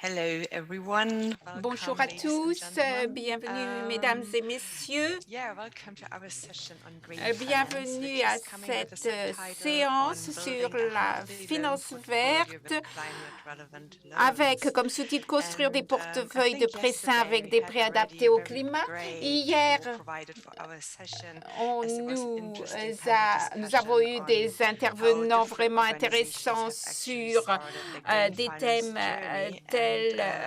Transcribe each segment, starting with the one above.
Hello everyone. Bonjour Welcome, à ladies and tous, gentlemen. bienvenue mesdames et messieurs, Yeah, welcome to our session on green finance, which bienvenue à is coming with a cette subtitle on séance sur building a la healthy loan finance portfolio with verte climate relevant avec loans. comme sous-titre construire des And I portefeuilles de think prêts sains yesterday avec we des had prêts already adaptés a au very climat. great Hier, tool provided for our session, as there was nous, interesting panel nous avons discussion eu on des how intervenants different vraiment organizations intéressants have actually sur started the green des finance thèmes journey, and tels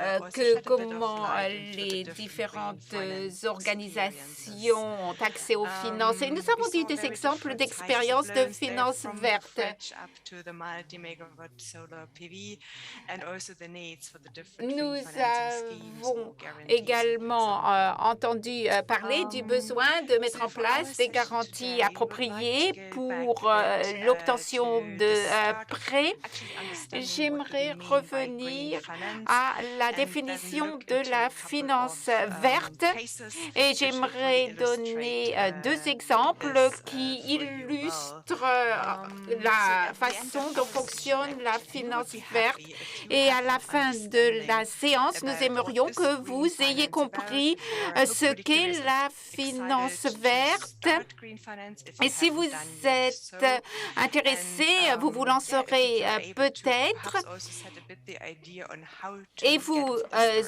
also que shed a bit of comment light into the les different green différentes finance experiences. organisations ont accès aux finances. Et nous We avons eu saw des very exemples different types of d'expériences de loans there, finances from the vertes. fridge up to the multi-megawatt solar PV, and also the needs for the different Nous refinancing schemes or avons guarantees, for également example. entendu parler du besoin de mettre So en for our place des session garanties today, we would like to appropriées go back pour a bit l'obtention to the de start of prêts. actually understanding what do we J'aimerais mean by green revenir finance, à la and then définition look de into a la couple finance of verte cases et which hopefully j'aimerais illustrate donner deux exemples this qui for you well. illustrent So la at the end of façon dont our session, fonctionne la actually, we would finance be verte. happy if you Et à have la an fin de la understanding séance, nous about what aimerions is que green vous ayez finance about, compris if you are ce hopefully curious qu'est and la excited finance to verte. start green finance if you Et si vous haven't done yet êtes so. intéressé, And vous vous yeah, if lancerez you're able to peut-être perhaps also set a bit the idea on how et to get vous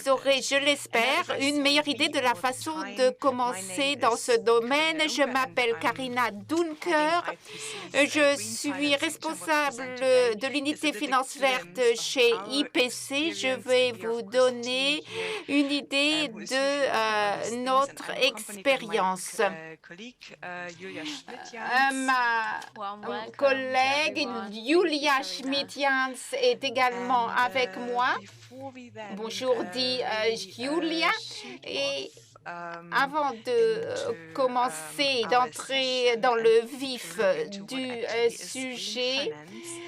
aurez, started. je And now, l'espère, if I une say meilleure idée we de la all the façon de time, my name commencer dans ce is domaine. Karina Je Dunker and m'appelle I'm Karina heading Dunker. IPC's Je Green suis Finance section. What we responsable present today de is a l'unité little finance verte glimpse of chez our IPC. Je experience, vais and we are vous of course a team donner here une idée who is usually doing all de these things, and notre I'm accompanied by my expérience. colleague Julia Schmidt-Jans. Ma Warm welcome to collègue everyone. Thank Julia you, Karina. Schmidt-Jans est également And avec moi. before we then Bonjour, dit Julia. shoot Et off, avant de into commencer, our d'entrer session dans and le to vif look into what du actually is green sujet, finance,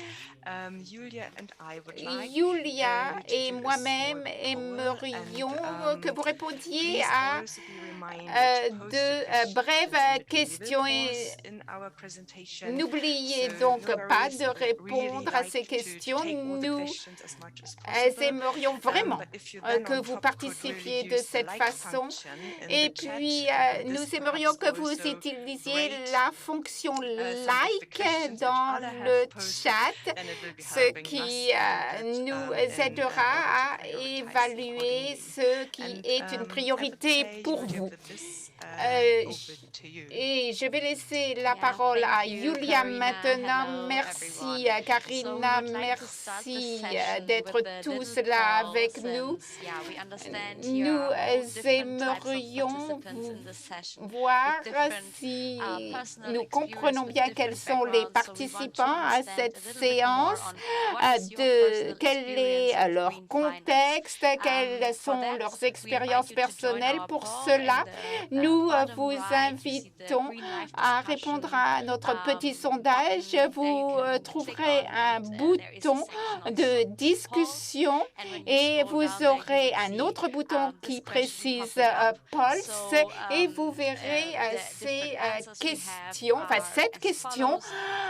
Julia and I would like Julia you to et do a moi-même small poll, aimerions and que vous répondiez please à also be reminded to post your questions brèves in between. We will questions. pause in our presentation, N'oubliez so donc no pas worries. de We would really répondre à like ces to questions. take all the Nous questions as much as possible. aimerions vraiment But if you then que on vous top could participiez really de use the cette like façon. function in Et the chat, puis, this nous aimerions perhaps que vous also utilisiez rate la fonction some of the like questions which dans others le have posted, chat, then it will be ce helping qui us to nous put in aidera order to à prioritize évaluer accordingly. ce qui And est une I would priorité say, pour Julia, vous. with this, Euh, over to you. Et je vais laisser la Yeah, parole à thank you, Julia Karina. maintenant. Hello, Merci everyone. So we Karina, would like to start the merci session d'être with a tous little là poll avec nous. since, yeah, we understand here Nous are all different types of aimerions participants in this session voir with different si personal nous experience, comprenons with bien quels different sont les backgrounds. So we want to participants à understand cette a little bit more séance, on what is your personal quel est experience with leur green finance. contexte, quelles For sont that, leurs we expériences invite you to join personnelles. our Pour poll. cela, In the nous bottom vous right, you see the invitons Green Life à discussion répondre à notre petit sondage. button. There Vous you can trouverez click on un and there is a bouton section on de polls. discussion And when you et scroll vous down there, you aurez will un see autre bouton this qui question précise popping up. Pulse So, et vous verrez the ces different answers we have questions, enfin are cette as question follows.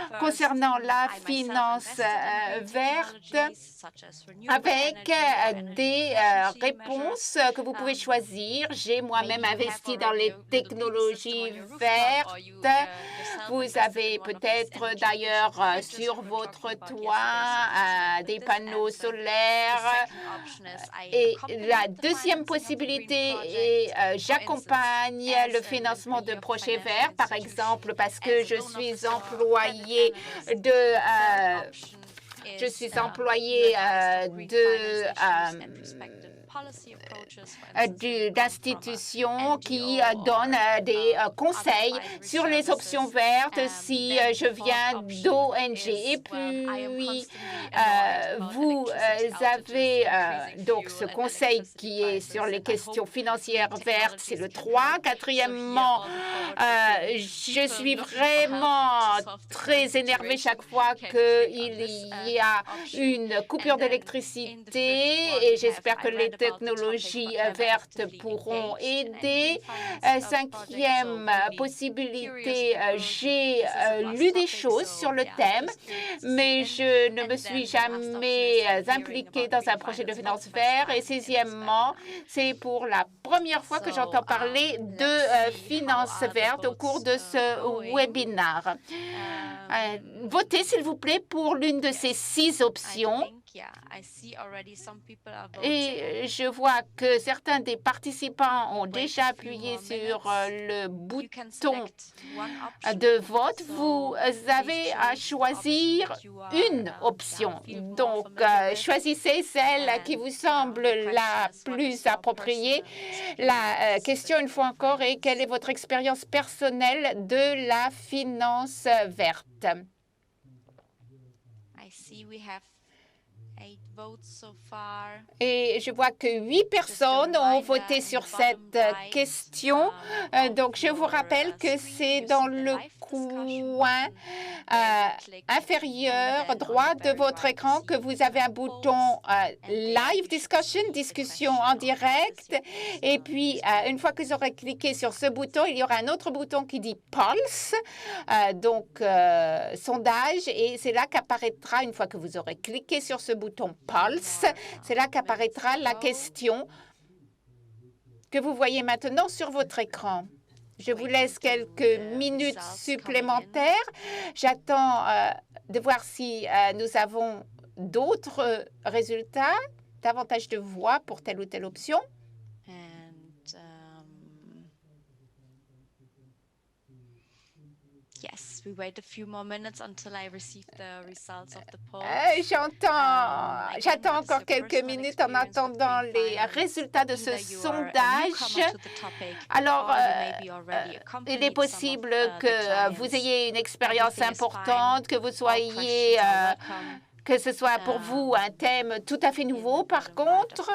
First, concernant la I myself finance invested in green verte technologies such as renewable avec energy or energy des efficiency réponses measures. que vous pouvez choisir. J'ai Maybe moi-même you have investi dans already les a little PV system technologies on your rooftop, or you vertes. yourself Vous invested avez in one of these peut-être energy d'ailleurs efficient fridges sur we were votre talking about toit yesterday. So des this panneaux answer. The solaires. second option is I Et accompany la the deuxième financing of the green possibilité project, est for instance, j'accompagne as le an financement de employee of projets financial verts, par institution, exemple, parce que as a je loan suis officer or employé credit analyst. de Third option je is, suis you employé advise on green finance issues and respective policy approaches, for instance, when you come from a d'institutions qui NGO donnent or, des other conseils advisory sur les options services. vertes si Then je the fourth viens option d'ONG. Et is, well, I am puis, constantly annoyed about vous electricity avez outages, increasing donc fuel ce and conseil electricity qui est sur prices, les and I questions hope financières green vertes, c'est technologies le can 3. help. So here, Quatrièmement, all the forward thinking je people suis looking for help vraiment to solve the très current énervée situation chaque fois can click on qu'il this y a option. une coupure And then in the d'électricité fifth one, et we j'espère have que I read technologies vertes pourront aider. Cinquième possibilité, j'ai lu des choses sur le thème, mais je ne me suis jamais impliquée dans un projet de finance verte. Et sixièmement, c'est pour la première fois que j'entends parler de finance verte au cours de ce webinaire. Votez, s'il vous plaît, pour l'une de ces 6 options. Et je vois que certains des participants ont déjà appuyé sur le bouton de vote. Vous avez à choisir une option. Donc, choisissez celle qui vous semble la plus appropriée. La question, une fois encore, est quelle est votre expérience personnelle de la finance verte? Et je vois que 8 personnes ont voté sur cette question. Donc, je vous rappelle que c'est dans le coin inférieur droit de votre écran que vous avez un bouton Live Discussion, discussion en direct. Et puis, une fois que vous aurez cliqué sur ce bouton, il y aura un autre bouton qui dit Pulse, donc sondage. Et c'est là qu'apparaîtra, une fois que vous aurez cliqué sur ce bouton Pulse, c'est là qu'apparaîtra la question que vous voyez maintenant sur votre écran. Je vous laisse quelques minutes supplémentaires. J'attends de voir si nous avons d'autres résultats, davantage de voix pour telle ou telle option. J'attends encore quelques minutes en attendant les résultats de ce sondage. Alors, il est possible que vous ayez une expérience importante, que vous soyez, que ce soit pour vous un thème tout à fait nouveau. Par contre,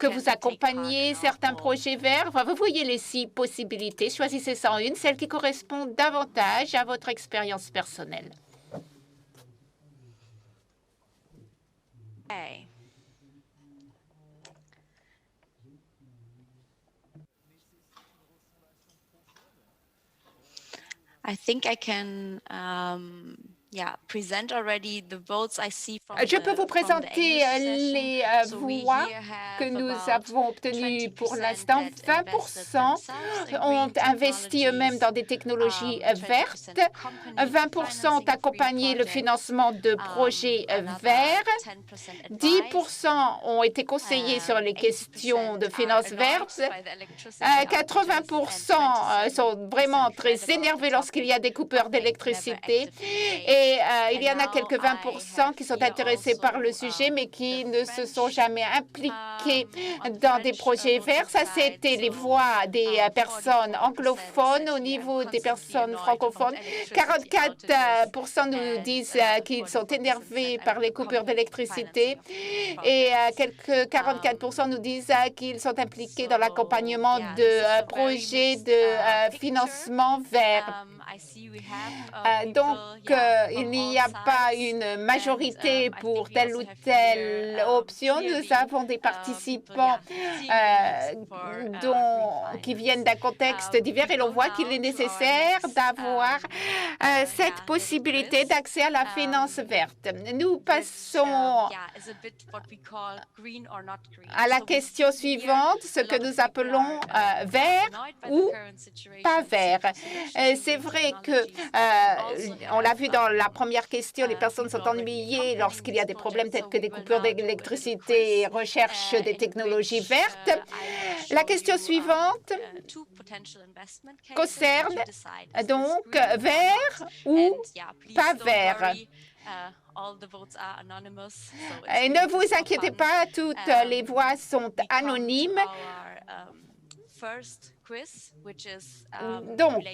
que vous accompagnez certains projets verts. Enfin, vous voyez les 6 possibilités. Choisissez 101, celle qui correspond davantage à votre expérience personnelle. Okay. I think I can present already the votes I see from Je peux vous présenter les voix que nous avons obtenues pour l'instant. 20% ont investi eux-mêmes dans des technologies vertes. 20% ont accompagné le financement de projets verts. 10% ont été conseillés sur les questions de finances vertes. 80% sont vraiment très énervés lorsqu'il y a des coupures d'électricité. Et il y en a quelques 20% qui sont intéressés par le sujet, mais qui ne se sont jamais impliqués dans des projets verts. Ça, c'était les voix des personnes anglophones. Au niveau des personnes francophones, 44% nous disent qu'ils sont énervés par les coupures d'électricité et quelques 44% nous disent qu'ils sont impliqués dans l'accompagnement de projets de financement vert. Donc, il n'y a pas une majorité pour telle ou telle option. Nous avons des participants qui viennent d'un contexte divers et l'on voit qu'il est nécessaire d'avoir cette possibilité d'accès à la finance verte. Nous passons à la question suivante, ce que nous appelons vert ou pas vert. C'est vrai que, on l'a vu dans la première question, les personnes sont ennuyées lorsqu'il y a des problèmes tels que des coupures d'électricité et recherche des technologies vertes. La question suivante concerne donc vert ou pas vert. Et ne vous inquiétez pas, toutes les voix sont anonymes. Donc,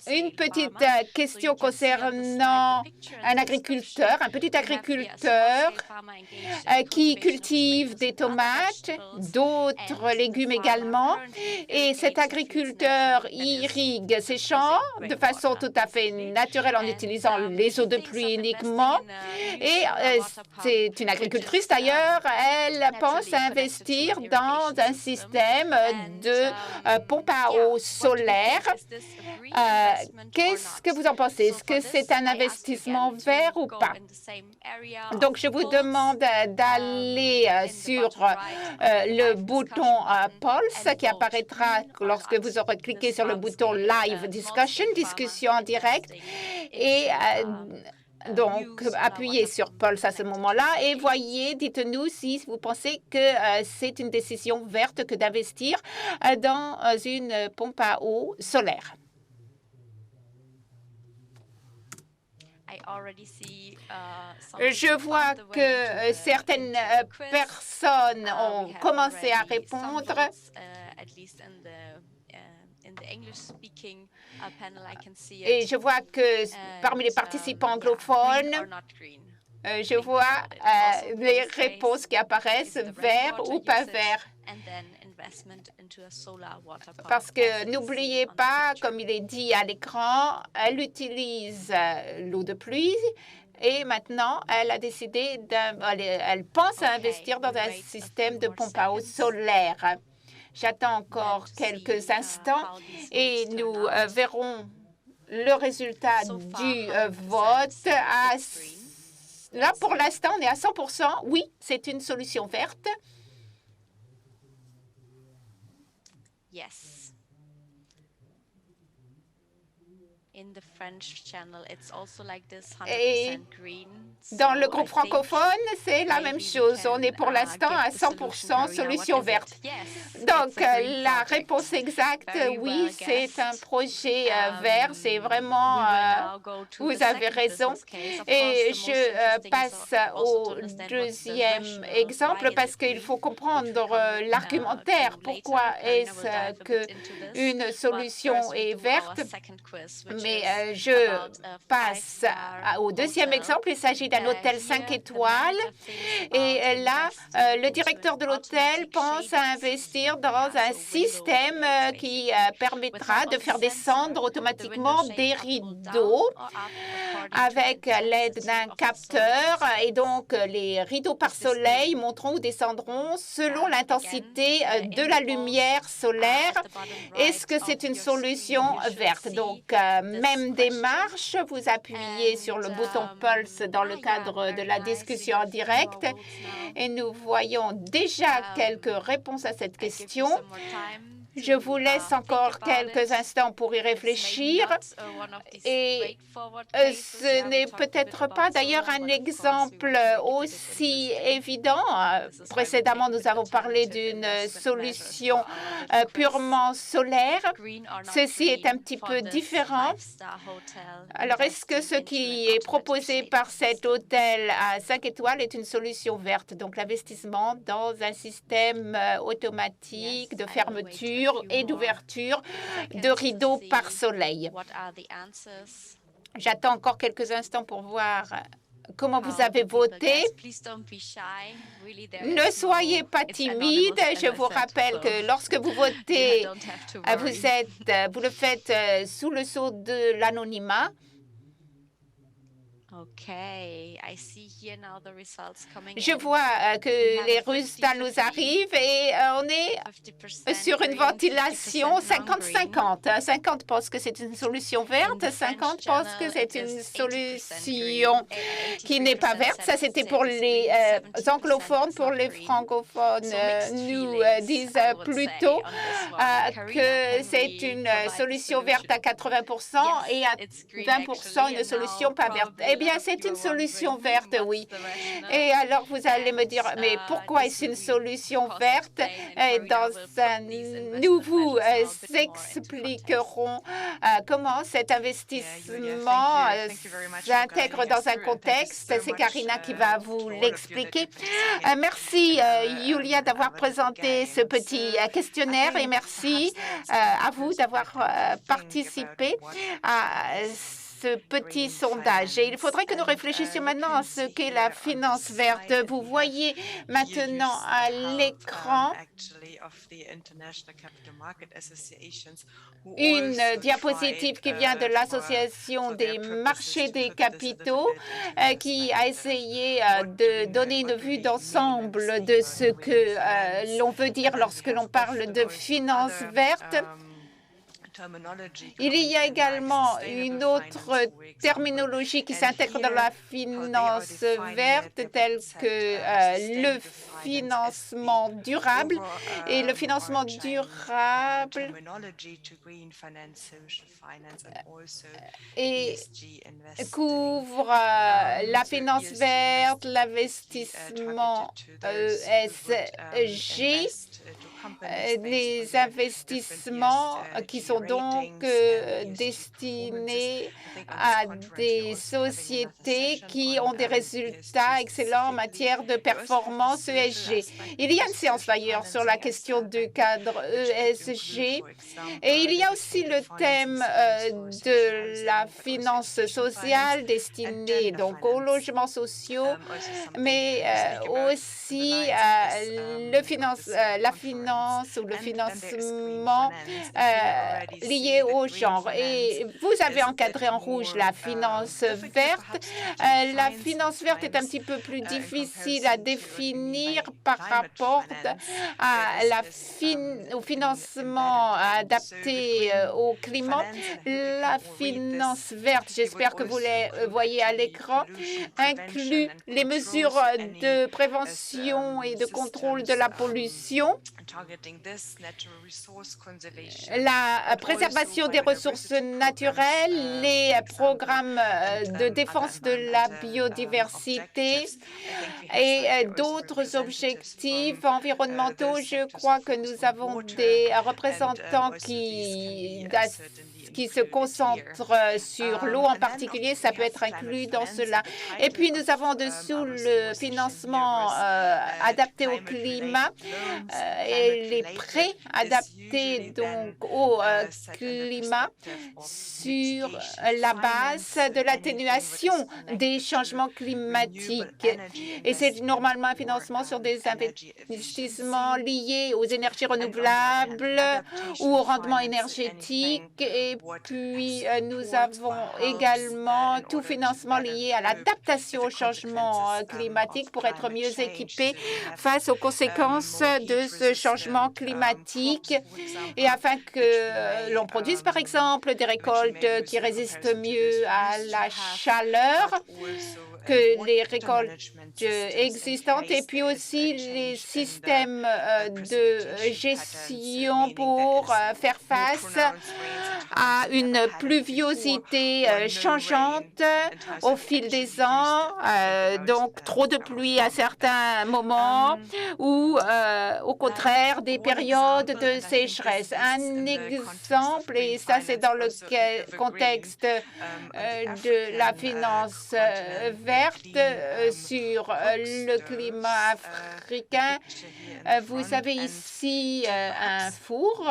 une petite question concernant un agriculteur, un petit agriculteur qui cultive des tomates, d'autres légumes également, et cet agriculteur irrigue ses champs de façon tout à fait naturelle en utilisant les eaux de pluie uniquement. Et c'est une agricultrice d'ailleurs, elle pense à investir dans un système de pompe à eau solaire. Qu'est-ce que vous en pensez? Est-ce que c'est un investissement vert ou pas? Donc, je vous demande d'aller sur le bouton Pulse qui apparaîtra lorsque vous aurez cliqué sur le bouton Live Discussion, discussion en direct, et donc appuyez sur Pulse à ce moment-là et voyez, dites-nous si vous pensez que c'est une décision verte que d'investir dans une pompe à eau solaire. Je vois que certaines personnes ont commencé à répondre. Et je vois que parmi les participants anglophones, je vois les réponses qui apparaissent, vert ou pas vert. Parce que n'oubliez pas, comme il est dit à l'écran, elle utilise l'eau de pluie et maintenant elle a décidé, elle pense à investir dans un système de pompe à eau solaire. J'attends encore quelques instants et nous verrons le résultat du vote. Là, pour l'instant, on est à 100%. Oui, c'est une solution verte. Yes. In the French channel, it's also like this 100% green. Dans le groupe francophone, c'est la même chose. On est pour l'instant à 100% solution verte. Donc, la réponse exacte, oui, c'est un projet vert. C'est vraiment, vous avez raison. Et je passe au deuxième exemple parce qu'il faut comprendre l'argumentaire. Pourquoi est-ce qu'une solution est verte? Mais je passe au deuxième exemple. Il s'agit d'un hôtel 5 étoiles. Et là, le directeur de l'hôtel pense à investir dans un système qui permettra de faire descendre automatiquement des rideaux avec l'aide d'un capteur. Et donc, les rideaux par soleil monteront ou descendront selon l'intensité de la lumière solaire. Est-ce que c'est une solution verte? Donc, même démarche, vous appuyez sur le bouton Pulse dans le cadre de la discussion en direct et nous voyons déjà quelques réponses à cette question. Je vous laisse encore quelques instants pour y réfléchir. Et ce n'est peut-être pas d'ailleurs un exemple aussi évident. Précédemment, nous avons parlé d'une solution purement solaire. Ceci est un petit peu différent. Alors, est-ce que ce qui est proposé par cet hôtel à 5 étoiles est une solution verte? Donc, l'investissement dans un système automatique de fermeture et d'ouverture de rideaux par soleil. J'attends encore quelques instants pour voir comment vous avez voté. Ne soyez pas timide. Je vous rappelle que lorsque vous votez, vous le faites sous le sceau de l'anonymat. Je vois que les résultats nous arrivent et on est sur une ventilation 50-50. 50 pensent que c'est une solution verte, 50 pensent que c'est une solution qui n'est pas verte. Ça, c'était pour les anglophones. Pour les francophones, nous disent plutôt que c'est une solution verte à 80% et à 20% une solution pas verte. Eh bien, c'est une solution verte, oui. Et alors, vous allez me dire, mais pourquoi est-ce une solution verte? Dans nous vous expliquerons comment cet investissement s'intègre dans un contexte. C'est Karina qui va vous l'expliquer. Merci, Julia, d'avoir présenté ce petit questionnaire et merci à vous d'avoir participé à ce petit sondage. Et il faudrait que nous réfléchissions maintenant à ce qu'est la finance verte. Vous voyez maintenant à l'écran une diapositive qui vient de l'Association des marchés des capitaux qui a essayé de donner une vue d'ensemble de ce que l'on veut dire lorsque l'on parle de finance verte. Il y a également une autre terminologie qui s'intègre dans la finance verte, telle que le financement durable. Et le financement durable et couvre la finance verte, l'investissement ESG, les investissements qui sont donc destinés à des sociétés qui ont des résultats excellents en matière de performance ESG. Il y a une séance d'ailleurs sur la question du cadre ESG et il y a aussi le thème de la finance sociale destinée donc aux logements sociaux, mais aussi la finance ou le financement lié au genre. Et vous avez encadré en rouge la finance verte. La finance verte est un petit peu plus difficile à définir par rapport au financement adapté au climat. La finance verte, j'espère que vous les voyez à l'écran, inclut les mesures de prévention et de contrôle de la pollution, la préservation des ressources naturelles, les programmes de défense de la biodiversité et d'autres objectifs environnementaux. Je crois que nous avons des représentants qui se concentrent sur l'eau en particulier. Ça peut être inclus dans cela. Et puis, nous avons en dessous le financement adapté au climat et les prêts adaptés donc au climat sur la base de l'atténuation des changements climatiques. Et c'est normalement un financement sur des investissements liés aux énergies renouvelables ou au rendement énergétique. Et puis, nous avons également tout financement lié à l'adaptation au changement climatique pour être mieux équipés face aux conséquences de ce changement climatique et afin que l'on produise, par exemple, des récoltes qui résistent mieux à la chaleur que les récoltes existantes et puis aussi les systèmes de gestion pour faire face à une pluviosité changeante au fil des ans, donc trop de pluie à certains moments ou au contraire des périodes de sécheresse. Un exemple, et ça c'est dans le contexte de la finance verte sur le climat africain. Vous avez ici un four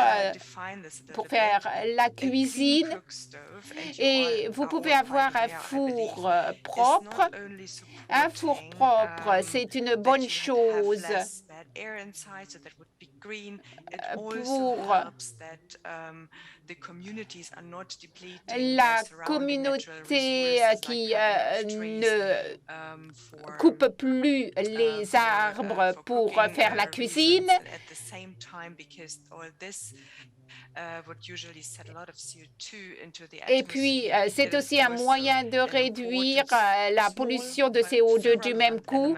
pour faire la cuisine et vous pouvez avoir un four propre. Un four propre, c'est une bonne chose pour la communauté qui ne coupe plus les arbres pour faire la cuisine. Et puis, c'est aussi un moyen de réduire la pollution de CO2 du même coup.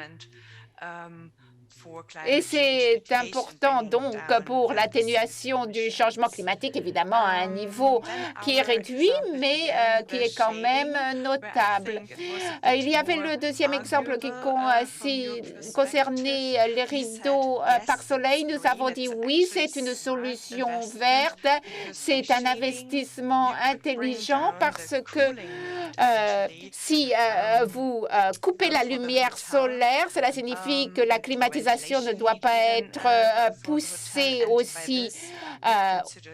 Et c'est important donc pour l'atténuation du changement climatique, évidemment à un niveau qui est réduit, mais qui est quand même notable. Il y avait le deuxième exemple qui concernait les rideaux par soleil. Nous avons dit oui, c'est une solution verte, c'est un investissement intelligent parce que si vous coupez la lumière solaire, cela signifie que la climatisation ne doit pas être poussée aussi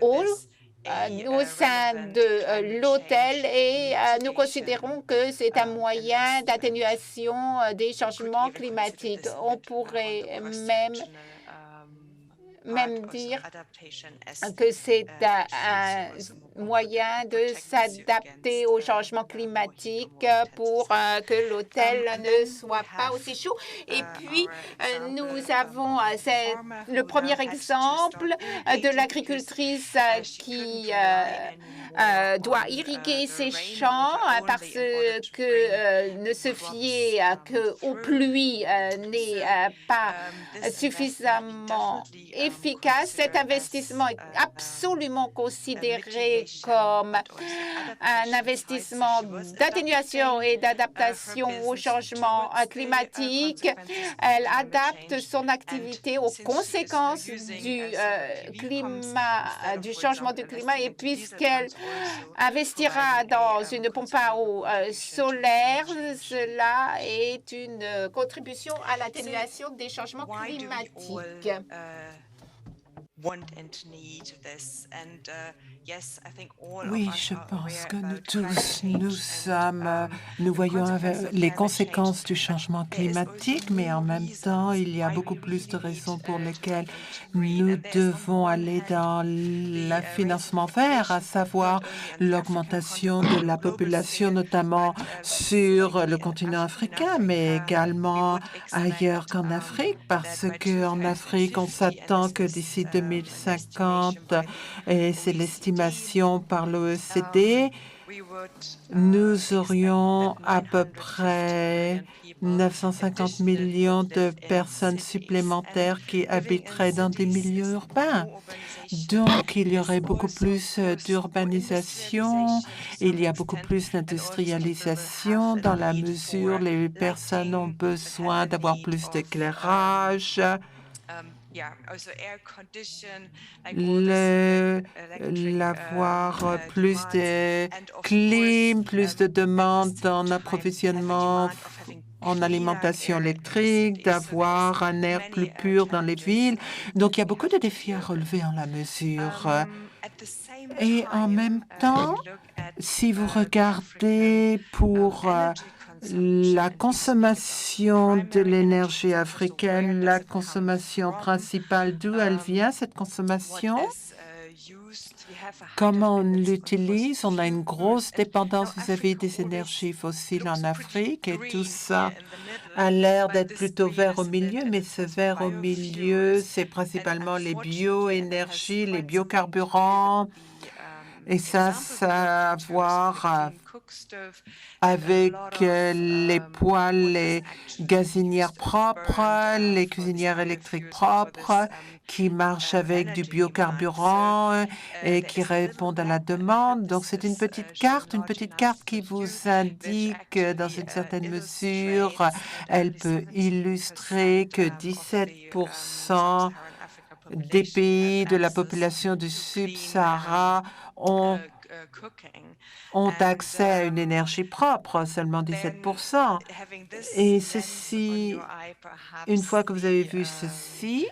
haut au sein de l'hôtel et nous considérons que c'est un moyen d'atténuation des changements climatiques. On pourrait même dire que c'est un moyen de s'adapter au changement climatique pour que l'hôtel ne soit pas aussi chaud. Et puis, nous avons le premier exemple de l'agricultrice qui doit irriguer ses champs parce que ne se fier qu'aux pluies n'est pas suffisamment efficace. Cet investissement est absolument considéré comme un investissement d'atténuation et d'adaptation au changement climatique. Elle adapte son activité aux conséquences du climat, du changement du climat, et puisqu'elle investira dans une pompe à eau solaire, cela est une contribution à l'atténuation des changements climatiques. Oui, je pense que nous tous, nous voyons les conséquences du changement climatique, mais en même temps, il y a beaucoup plus de raisons pour lesquelles nous devons aller dans le financement vert, à savoir l'augmentation de la population, notamment sur le continent africain, mais également ailleurs qu'en Afrique, parce qu'en Afrique, on s'attend que d'ici 2050, et c'est l'estimation par l'OECD, nous aurions à peu près 950 millions de personnes supplémentaires qui habiteraient dans des milieux urbains. Donc, il y aurait beaucoup plus d'urbanisation, il y a beaucoup plus d'industrialisation dans la mesure où les personnes ont besoin d'avoir plus d'éclairage, l'avoir plus de clim, plus de demandes en approvisionnement en alimentation électrique, d'avoir un air plus pur dans les villes. Donc, il y a beaucoup de défis à relever en la mesure. Et en même temps, si vous regardez pour la consommation de l'énergie africaine, la consommation principale, d'où elle vient, cette consommation? Comment on l'utilise? On a une grosse dépendance vis-à-vis des énergies fossiles en Afrique et tout ça a l'air d'être plutôt vert au milieu, mais ce vert au milieu, c'est principalement les bioénergies, les biocarburants. Et ça a à voir avec les poêles, les gazinières propres, les cuisinières électriques propres qui marchent avec du biocarburant et qui répondent à la demande. Donc, c'est une petite carte qui vous indique dans une certaine mesure, elle peut illustrer que 17% des pays de la population du Sub-Sahara ont accès à une énergie propre, seulement 17%. Et ceci, une fois que vous avez vu ceci,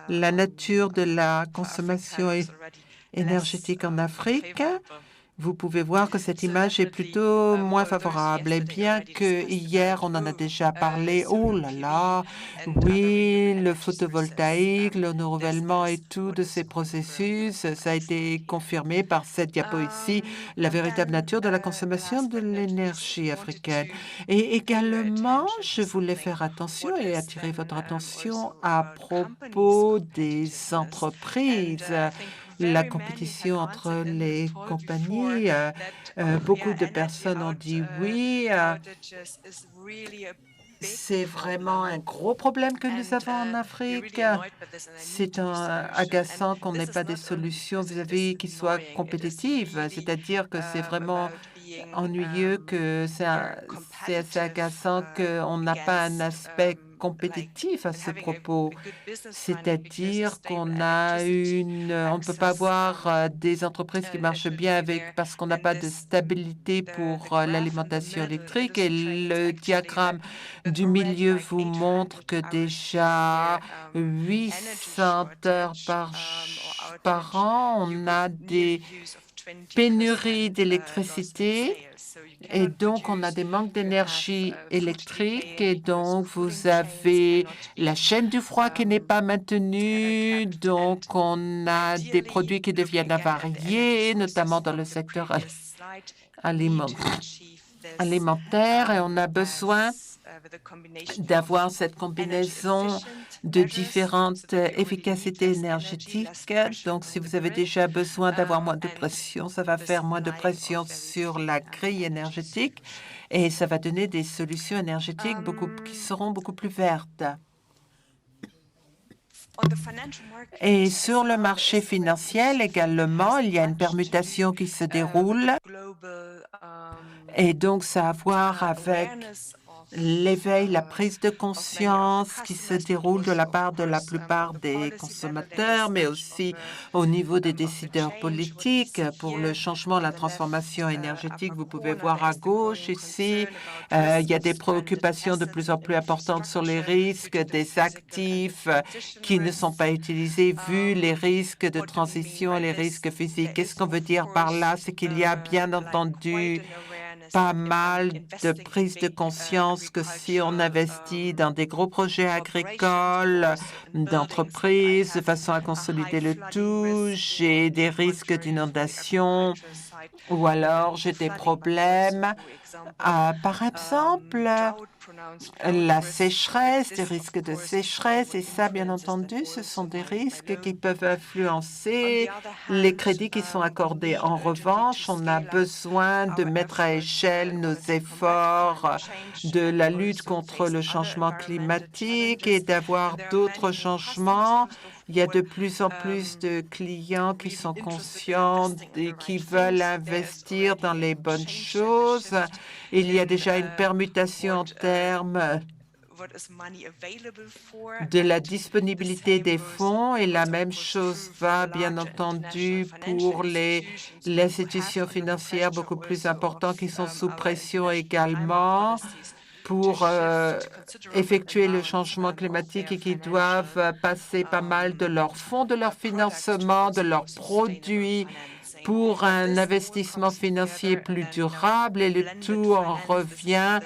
la nature de la consommation énergétique en Afrique, vous pouvez voir que cette image est plutôt moins favorable. Et bien que hier, on en a déjà parlé, oh là là, oui, le photovoltaïque, le renouvellement et tout de ces processus, ça a été confirmé par cette diapo ici, la véritable nature de la consommation de l'énergie africaine. Et également, je voulais faire attention et attirer votre attention à propos des entreprises. La compétition entre les compagnies, beaucoup de personnes ont dit oui. C'est vraiment un gros problème que nous avons en Afrique. C'est agaçant qu'on n'ait pas des solutions qui soient compétitives, c'est-à-dire que c'est vraiment ennuyeux, que c'est assez agaçant qu'on n'a pas un aspect compétitif à ce propos. C'est-à-dire qu'on on ne peut pas avoir des entreprises qui marchent bien parce qu'on n'a pas de stabilité pour l'alimentation électrique. Et le diagramme du milieu vous montre que déjà 800 heures par an, on a des pénuries d'électricité et donc on a des manques d'énergie électrique et donc vous avez la chaîne du froid qui n'est pas maintenue, donc on a des produits qui deviennent avariés, notamment dans le secteur alimentaire et on a besoin d'avoir cette combinaison de différentes efficacités énergétiques. Donc, si vous avez déjà besoin d'avoir moins de pression, ça va faire moins de pression sur la grille énergétique et ça va donner des solutions énergétiques qui seront beaucoup plus vertes. Et sur le marché financier également, il y a une permutation qui se déroule et donc ça a à voir avec l'éveil, la prise de conscience qui se déroule de la part de la plupart des consommateurs, mais aussi au niveau des décideurs politiques pour le changement, la transformation énergétique. Vous pouvez voir à gauche ici, il y a des préoccupations de plus en plus importantes sur les risques des actifs qui ne sont pas utilisés, vu les risques de transition et les risques physiques. Qu'est-ce qu'on veut dire par là? C'est qu'il y a bien entendu pas mal de prise de conscience que si on investit dans des gros projets agricoles, d'entreprises, de façon à consolider le tout, j'ai des risques d'inondation ou alors j'ai des problèmes. Par exemple, la sécheresse, des risques de sécheresse, et ça, bien entendu, ce sont des risques qui peuvent influencer les crédits qui sont accordés. En revanche, on a besoin de mettre à échelle nos efforts de la lutte contre le changement climatique et d'avoir d'autres changements. Il y a de plus en plus de clients qui sont conscients et qui veulent investir dans les bonnes choses. Il y a déjà une permutation en termes de la disponibilité des fonds et la même chose va bien entendu pour les institutions financières beaucoup plus importantes qui sont sous pression également pour effectuer le changement climatique et qui doivent passer pas mal de leurs fonds, de leur financement, de leurs produits pour un investissement financier plus durable et le tout en revient.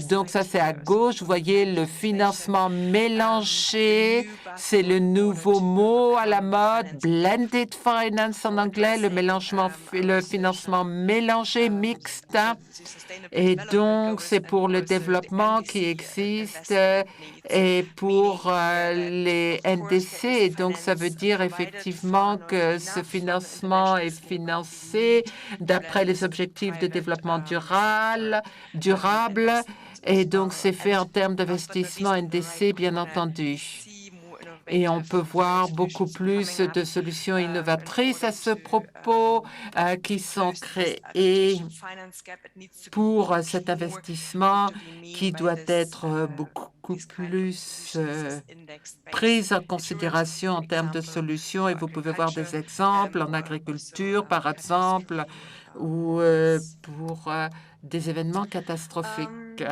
Donc ça, c'est à gauche. Vous voyez le financement mélangé. C'est le nouveau mot à la mode, blended finance en anglais, le financement mélangé, mixte. Et donc, c'est pour le développement qui existe et pour les NDC. Donc, ça veut dire effectivement que ce financement est financé d'après les objectifs de développement durable. Et donc, c'est fait en termes d'investissement NDC, bien entendu. Et on peut voir beaucoup plus de solutions innovatrices à ce propos qui sont créées pour cet investissement qui doit être beaucoup plus pris en considération en termes de solutions. Et vous pouvez voir des exemples en agriculture, par exemple, ou pour des événements catastrophiques.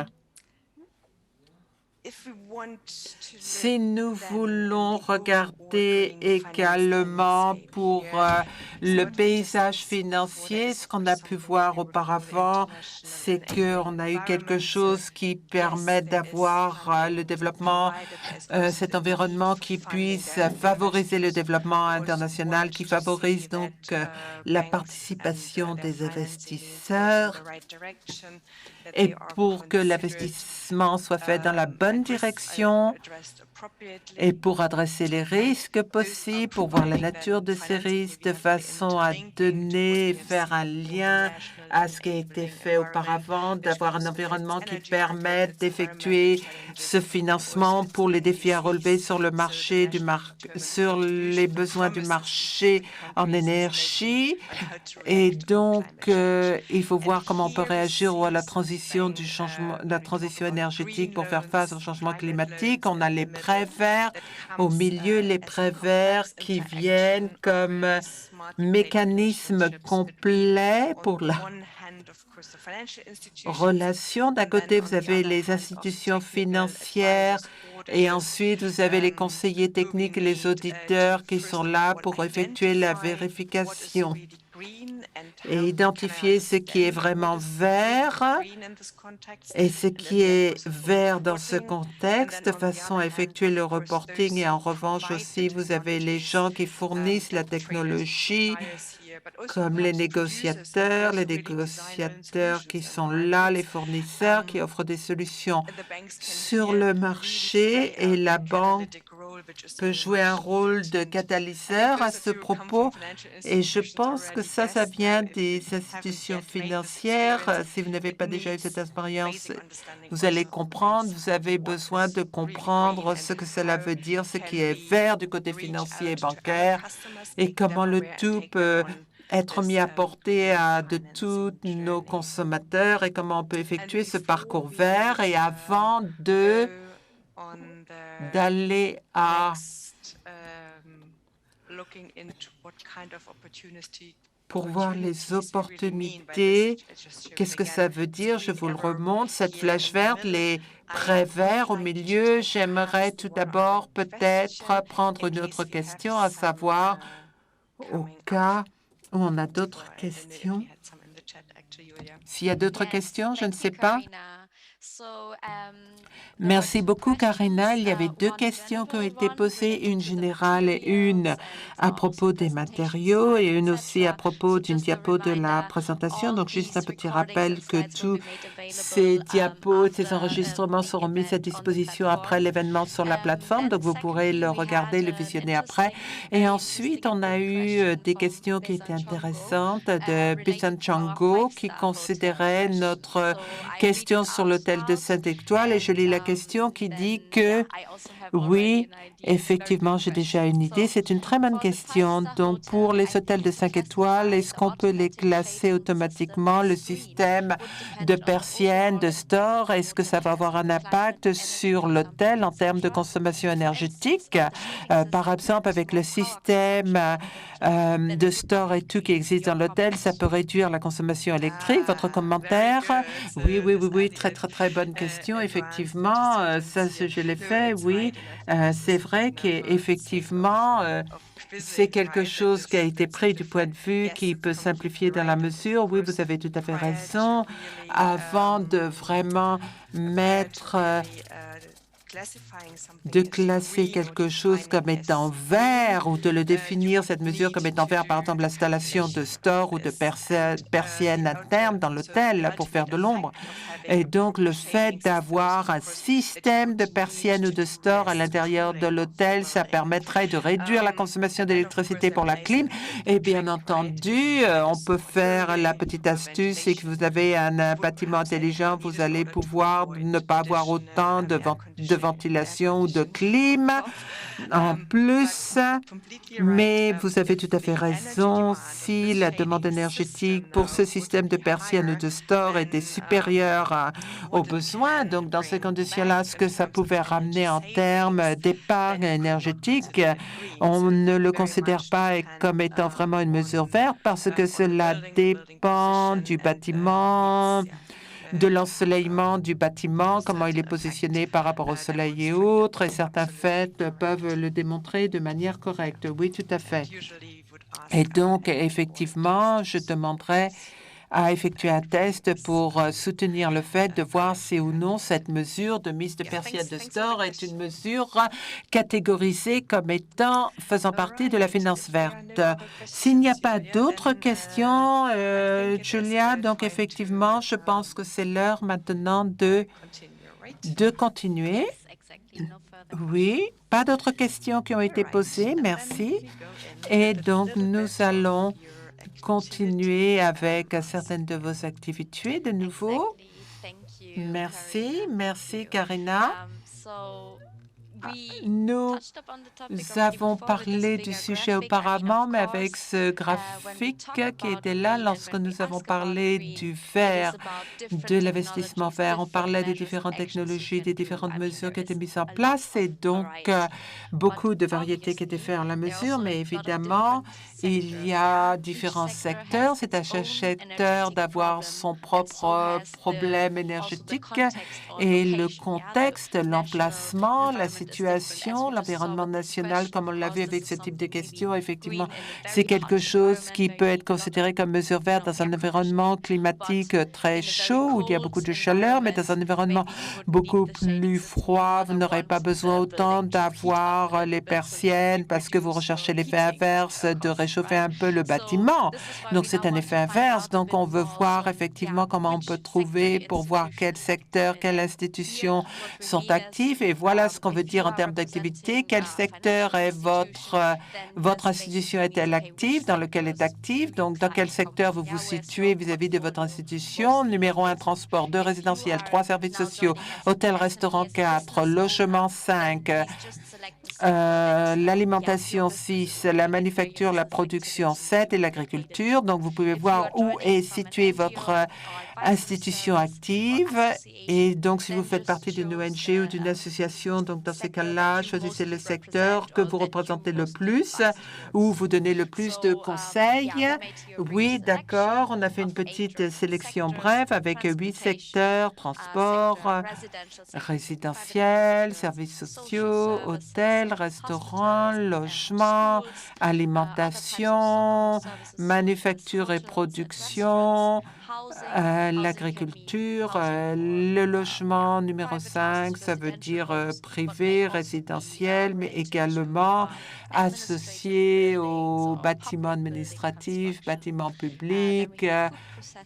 Si nous voulons regarder également pour le paysage financier, ce qu'on a pu voir auparavant, c'est qu'on a eu quelque chose qui permet d'avoir le développement, cet environnement qui puisse favoriser le développement international, qui favorise donc la participation des investisseurs. Et pour que l'investissement soit fait dans la bonne bonne direction et pour adresser les risques possibles, pour voir la nature de ces risques de façon à donner, faire un lien à ce qui a été fait auparavant, d'avoir un environnement qui permette d'effectuer ce financement pour les défis à relever sur le marché sur les besoins du marché en énergie. Et donc, il faut voir comment on peut réagir à la transition énergétique pour faire face au changement climatique. On a les prêts verts au milieu, les prêts verts qui viennent comme mécanisme complet pour la relation. D'un côté, vous avez les institutions financières et ensuite, vous avez les conseillers techniques et les auditeurs qui sont là pour effectuer la vérification et identifier ce qui est vraiment vert et ce qui est vert dans ce contexte de façon à effectuer le reporting. Et en revanche aussi, vous avez les gens qui fournissent la technologie comme les négociateurs qui sont là, les fournisseurs qui offrent des solutions sur le marché et la banque peut jouer un rôle de catalyseur à ce propos. Et je pense que ça vient des institutions financières. Si vous n'avez pas déjà eu cette expérience, vous allez comprendre. Vous avez besoin de comprendre ce que cela veut dire, ce qui est vert du côté financier et bancaire et comment le tout peut être mis à portée de tous nos consommateurs et comment on peut effectuer ce parcours vert. Et avant d'aller pour voir les opportunités, qu'est-ce que ça veut dire? Je vous le remonte, cette flèche verte, les prêts verts au milieu. J'aimerais tout d'abord peut-être prendre une autre question, à savoir au cas où on a d'autres questions. S'il y a d'autres questions, je ne sais pas. Merci beaucoup, Karina. Il y avait deux questions qui ont été posées, une générale et une à propos des matériaux et une aussi à propos d'une diapo de la présentation. Donc, juste un petit rappel que tous ces diapos, ces enregistrements seront mis à disposition après l'événement sur la plateforme. Donc, vous pourrez le regarder, le visionner après. Et ensuite, on a eu des questions qui étaient intéressantes de Bisan Chango qui considérait notre question sur l'hôtel de 5 étoiles. Et je lis la question qui dit que oui, effectivement, j'ai déjà une idée. C'est une très bonne question. Donc, pour les hôtels de 5 étoiles, est-ce qu'on peut les classer automatiquement, le système de persiennes, de store? Est-ce que ça va avoir un impact sur l'hôtel en termes de consommation énergétique? Par exemple, avec le système de store et tout qui existe dans l'hôtel, ça peut réduire la consommation électrique. Votre commentaire? Oui, très bonne question. Effectivement, ça, je l'ai fait, oui. C'est vrai qu'effectivement, c'est quelque chose qui a été pris du point de vue qui peut simplifier dans la mesure. Oui, vous avez tout à fait raison. Avant de vraiment de classer quelque chose comme étant vert ou de le définir, cette mesure comme étant vert, par exemple l'installation de store ou de persiennes internes dans l'hôtel pour faire de l'ombre. Et donc, le fait d'avoir un système de persiennes ou de store à l'intérieur de l'hôtel, ça permettrait de réduire la consommation d'électricité pour la clim. Et bien entendu, on peut faire la petite astuce, c'est que vous avez un bâtiment intelligent, vous allez pouvoir ne pas avoir autant de ventilation ou de clim en plus. Mais vous avez tout à fait raison. Si la demande énergétique pour ce système de persiennes ou de store était supérieure aux besoins, donc dans ces conditions-là, ce que ça pouvait ramener en termes d'épargne énergétique, on ne le considère pas comme étant vraiment une mesure verte parce que cela dépend du bâtiment, de l'ensoleillement du bâtiment, comment il est positionné par rapport au soleil et autres, et certains faits peuvent le démontrer de manière correcte. Oui, tout à fait. Et donc, effectivement, je demanderais à effectuer un test pour soutenir le fait de voir si ou non cette mesure de mise de persiennes de store est une mesure catégorisée comme étant faisant partie de la finance verte. S'il n'y a pas d'autres questions, Julia, donc effectivement, je pense que c'est l'heure maintenant de continuer. Oui, pas d'autres questions qui ont été posées. Merci. Et donc, nous allons continuer avec certaines de vos activités de nouveau. Merci, merci Karina. Nous avons parlé du sujet auparavant, mais avec ce graphique qui était là lorsque nous avons parlé du vert, de l'investissement vert. On parlait des différentes technologies, des différentes mesures qui étaient mises en place et donc beaucoup de variétés qui étaient faites en la mesure, mais évidemment, il y a différents secteurs. C'est à chaque secteur d'avoir son propre problème énergétique et le contexte, l'emplacement, la situation, l'environnement national, comme on l'a vu avec ce type de questions, effectivement, c'est quelque chose qui peut être considéré comme mesure verte dans un environnement climatique très chaud où il y a beaucoup de chaleur, mais dans un environnement beaucoup plus froid, vous n'aurez pas besoin autant d'avoir les persiennes parce que vous recherchez l'effet inverse de réchauffer un peu le bâtiment. Donc, c'est un effet inverse. Donc, on veut voir effectivement comment on peut trouver pour voir quel secteur, quelles institutions sont actives. Et voilà ce qu'on veut dire en termes d'activité. Quel secteur est votre institution est-elle active, dans lequel est active? Donc, dans quel secteur vous vous situez vis-à-vis de votre institution? Numéro 1, transport. 2, résidentiel. 3, services sociaux. Hôtel, restaurant. 4, logement. 5, l'alimentation. 6, la manufacture, la production. 7 et l'agriculture. Donc, vous pouvez voir où est située votre institution active. Et donc, si vous faites partie d'une ONG ou d'une association, donc dans ces cas-là, choisissez le secteur que vous représentez le plus, où vous donnez le plus de conseils. Oui, d'accord. On a fait une petite sélection brève avec 8 secteurs, transport, résidentiel, services sociaux, hôtels, restaurants, logement, alimentation, manufacture et production, l'agriculture, le logement numéro 5, ça veut dire privé, résidentiel, mais également associé aux bâtiments administratifs, bâtiments publics.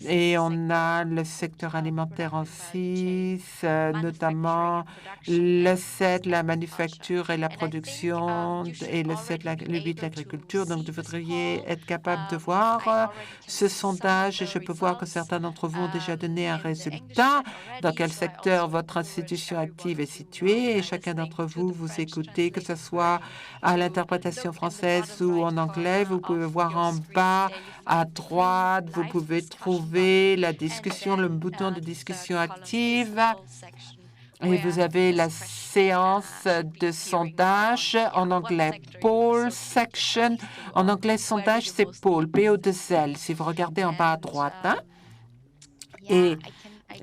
Et on a le secteur alimentaire en 6, notamment le 7, la manufacture et la production, et le 7, le 8, l'agriculture. Donc, vous devriez être capable de voir ce sondage et je peux voir que certains d'entre vous ont déjà donné un résultat dans quel secteur votre institution active est située et chacun d'entre vous, vous écoutez, que ce soit à l'interprétation française ou en anglais. Vous pouvez voir en bas à droite, vous pouvez trouver la discussion, le bouton de discussion active. Et vous avez la séance de sondage en anglais, poll section. En anglais, sondage, c'est poll, P-O-2-L, si vous regardez en bas à droite. Et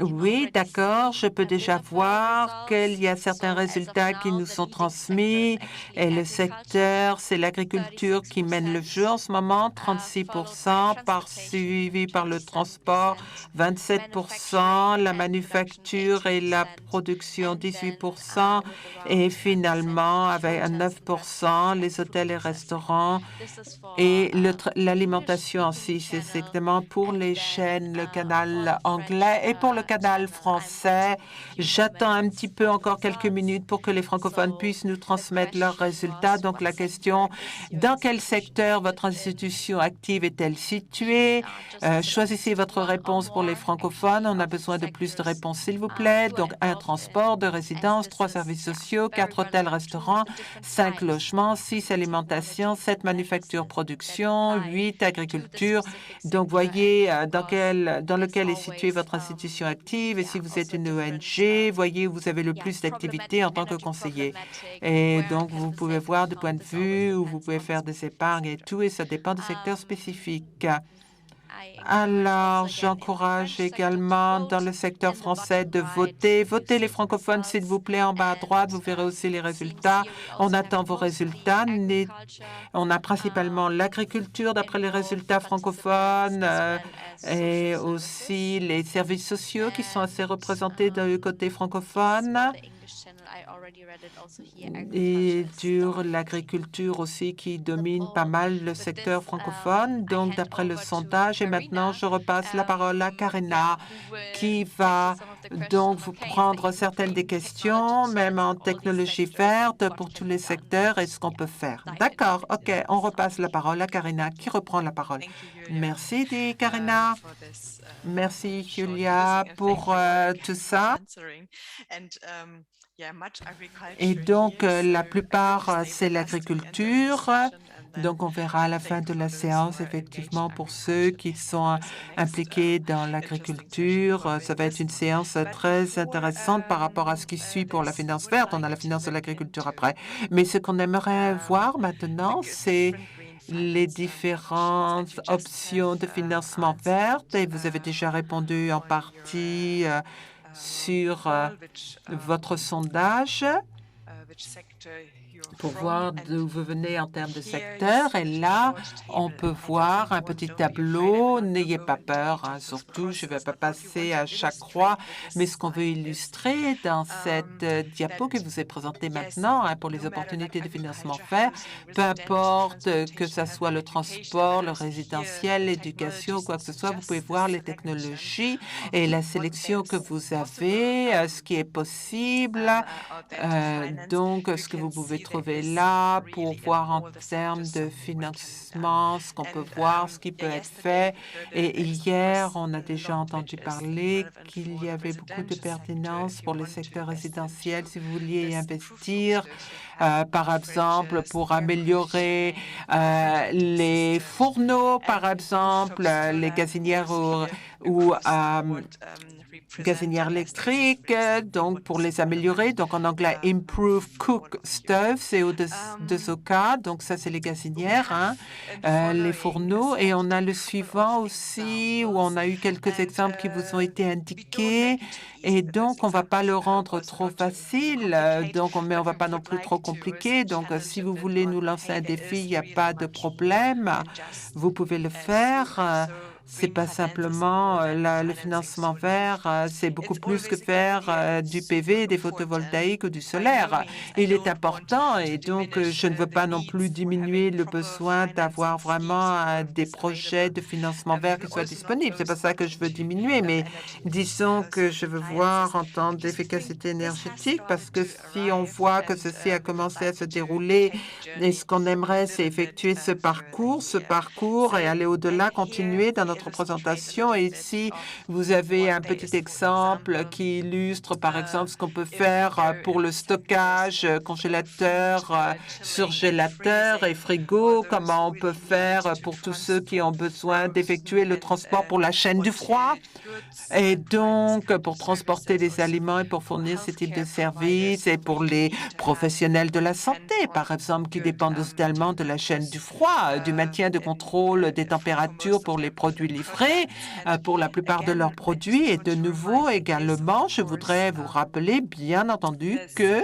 oui, d'accord, je peux déjà voir qu'il y a certains résultats qui nous sont transmis et le secteur, c'est l'agriculture qui mène le jeu en ce moment, 36%, suivi par le transport, 27%, la manufacture et la production, 18%, et finalement, avec 9%, les hôtels et restaurants et l'alimentation en 6, c'est exactement pour les chaînes, le canal anglais et pour le canal français. J'attends un petit peu, encore quelques minutes, pour que les francophones puissent nous transmettre leurs résultats. Donc, la question, dans quel secteur votre institution active est-elle située? Choisissez votre réponse pour les francophones. On a besoin de plus de réponses, s'il vous plaît. Donc, 1, transport, 2, résidence, 3, services sociaux, 4, hôtels, restaurants, 5, logements, 6, alimentation, 7, manufacture, production, 8, agriculture. Donc, voyez dans lequel est située votre institution active et si vous êtes une ONG, voyez où vous avez le plus d'activités en tant que conseiller. Et donc, vous pouvez voir de point de vue où vous pouvez faire des épargnes et tout, et ça dépend du secteur spécifique. Alors, j'encourage également dans le secteur français de voter. Votez les francophones, s'il vous plaît, en bas à droite. Vous verrez aussi les résultats. On attend vos résultats. On a principalement l'agriculture d'après les résultats francophones et aussi les services sociaux qui sont assez représentés du côté francophone. Et sur l'agriculture aussi qui domine pas mal le secteur francophone. Donc, d'après le sondage, et maintenant, je repasse la parole à Karina qui va Donc, vous prendre certaines des questions, même en technologie verte, pour tous les secteurs et ce qu'on peut faire. D'accord, OK, on repasse la parole à Karina. Qui reprend la parole? Merci, dit Karina. Merci, Julia, pour tout ça. Et donc, la plupart, c'est l'agriculture. Donc, on verra à la fin de la séance, effectivement, pour ceux qui sont impliqués dans l'agriculture. Ça va être une séance très intéressante par rapport à ce qui suit pour la finance verte. On a la finance de l'agriculture après. Mais ce qu'on aimerait voir maintenant, c'est les différentes options de financement vert. Et vous avez déjà répondu en partie sur votre sondage pour voir d'où vous venez en termes de secteur. Et là, on peut voir un petit tableau. N'ayez pas peur, hein, surtout, je ne vais pas passer à chaque croix, mais ce qu'on veut illustrer dans cette diapo que vous est présentée maintenant hein, pour les opportunités de financement vert, peu importe que ce soit le transport, le résidentiel, l'éducation, quoi que ce soit, vous pouvez voir les technologies et la sélection que vous avez, ce qui est possible, donc ce que vous pouvez trouver là pour voir en termes de financement, ce qu'on peut voir, ce qui peut être fait. Et hier, on a déjà entendu parler qu'il y avait beaucoup de pertinence pour le secteur résidentiel si vous vouliez y investir. Par exemple, pour améliorer les fourneaux, par exemple, les gazinières ou gazinières électriques, donc pour les améliorer. Donc en anglais, improve cook stove, c'est O2OK, donc ça c'est les gazinières, hein, les fourneaux. Et on a le suivant aussi, où on a eu quelques exemples qui vous ont été indiqués. Et donc, on ne va pas le rendre trop facile, mais on ne va pas non plus trop compliqué. Donc, si vous voulez nous lancer un défi, il n'y a pas de problème. Vous pouvez le faire. C'est pas simplement le financement vert, c'est beaucoup plus que faire du PV, des photovoltaïques ou du solaire. Il est important et donc je ne veux pas non plus diminuer le besoin d'avoir vraiment des projets de financement vert qui soient disponibles. C'est pas ça que je veux diminuer, mais disons que je veux voir en temps d'efficacité énergétique parce que si on voit que ceci a commencé à se dérouler et ce qu'on aimerait, c'est effectuer ce parcours et aller au-delà, continuer dans notre présentation. Et ici, vous avez un petit exemple qui illustre, par exemple, ce qu'on peut faire pour le stockage, congélateur, surgélateur et frigo, comment on peut faire pour tous ceux qui ont besoin d'effectuer le transport pour la chaîne du froid et donc pour transporter les aliments et pour fournir ce type de services et pour les professionnels de la santé, par exemple, qui dépendent totalement de la chaîne du froid, du maintien de contrôle des températures pour les produits livrés, pour la plupart de leurs produits. Et de nouveau, également, je voudrais vous rappeler, bien entendu, que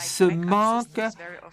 ce manque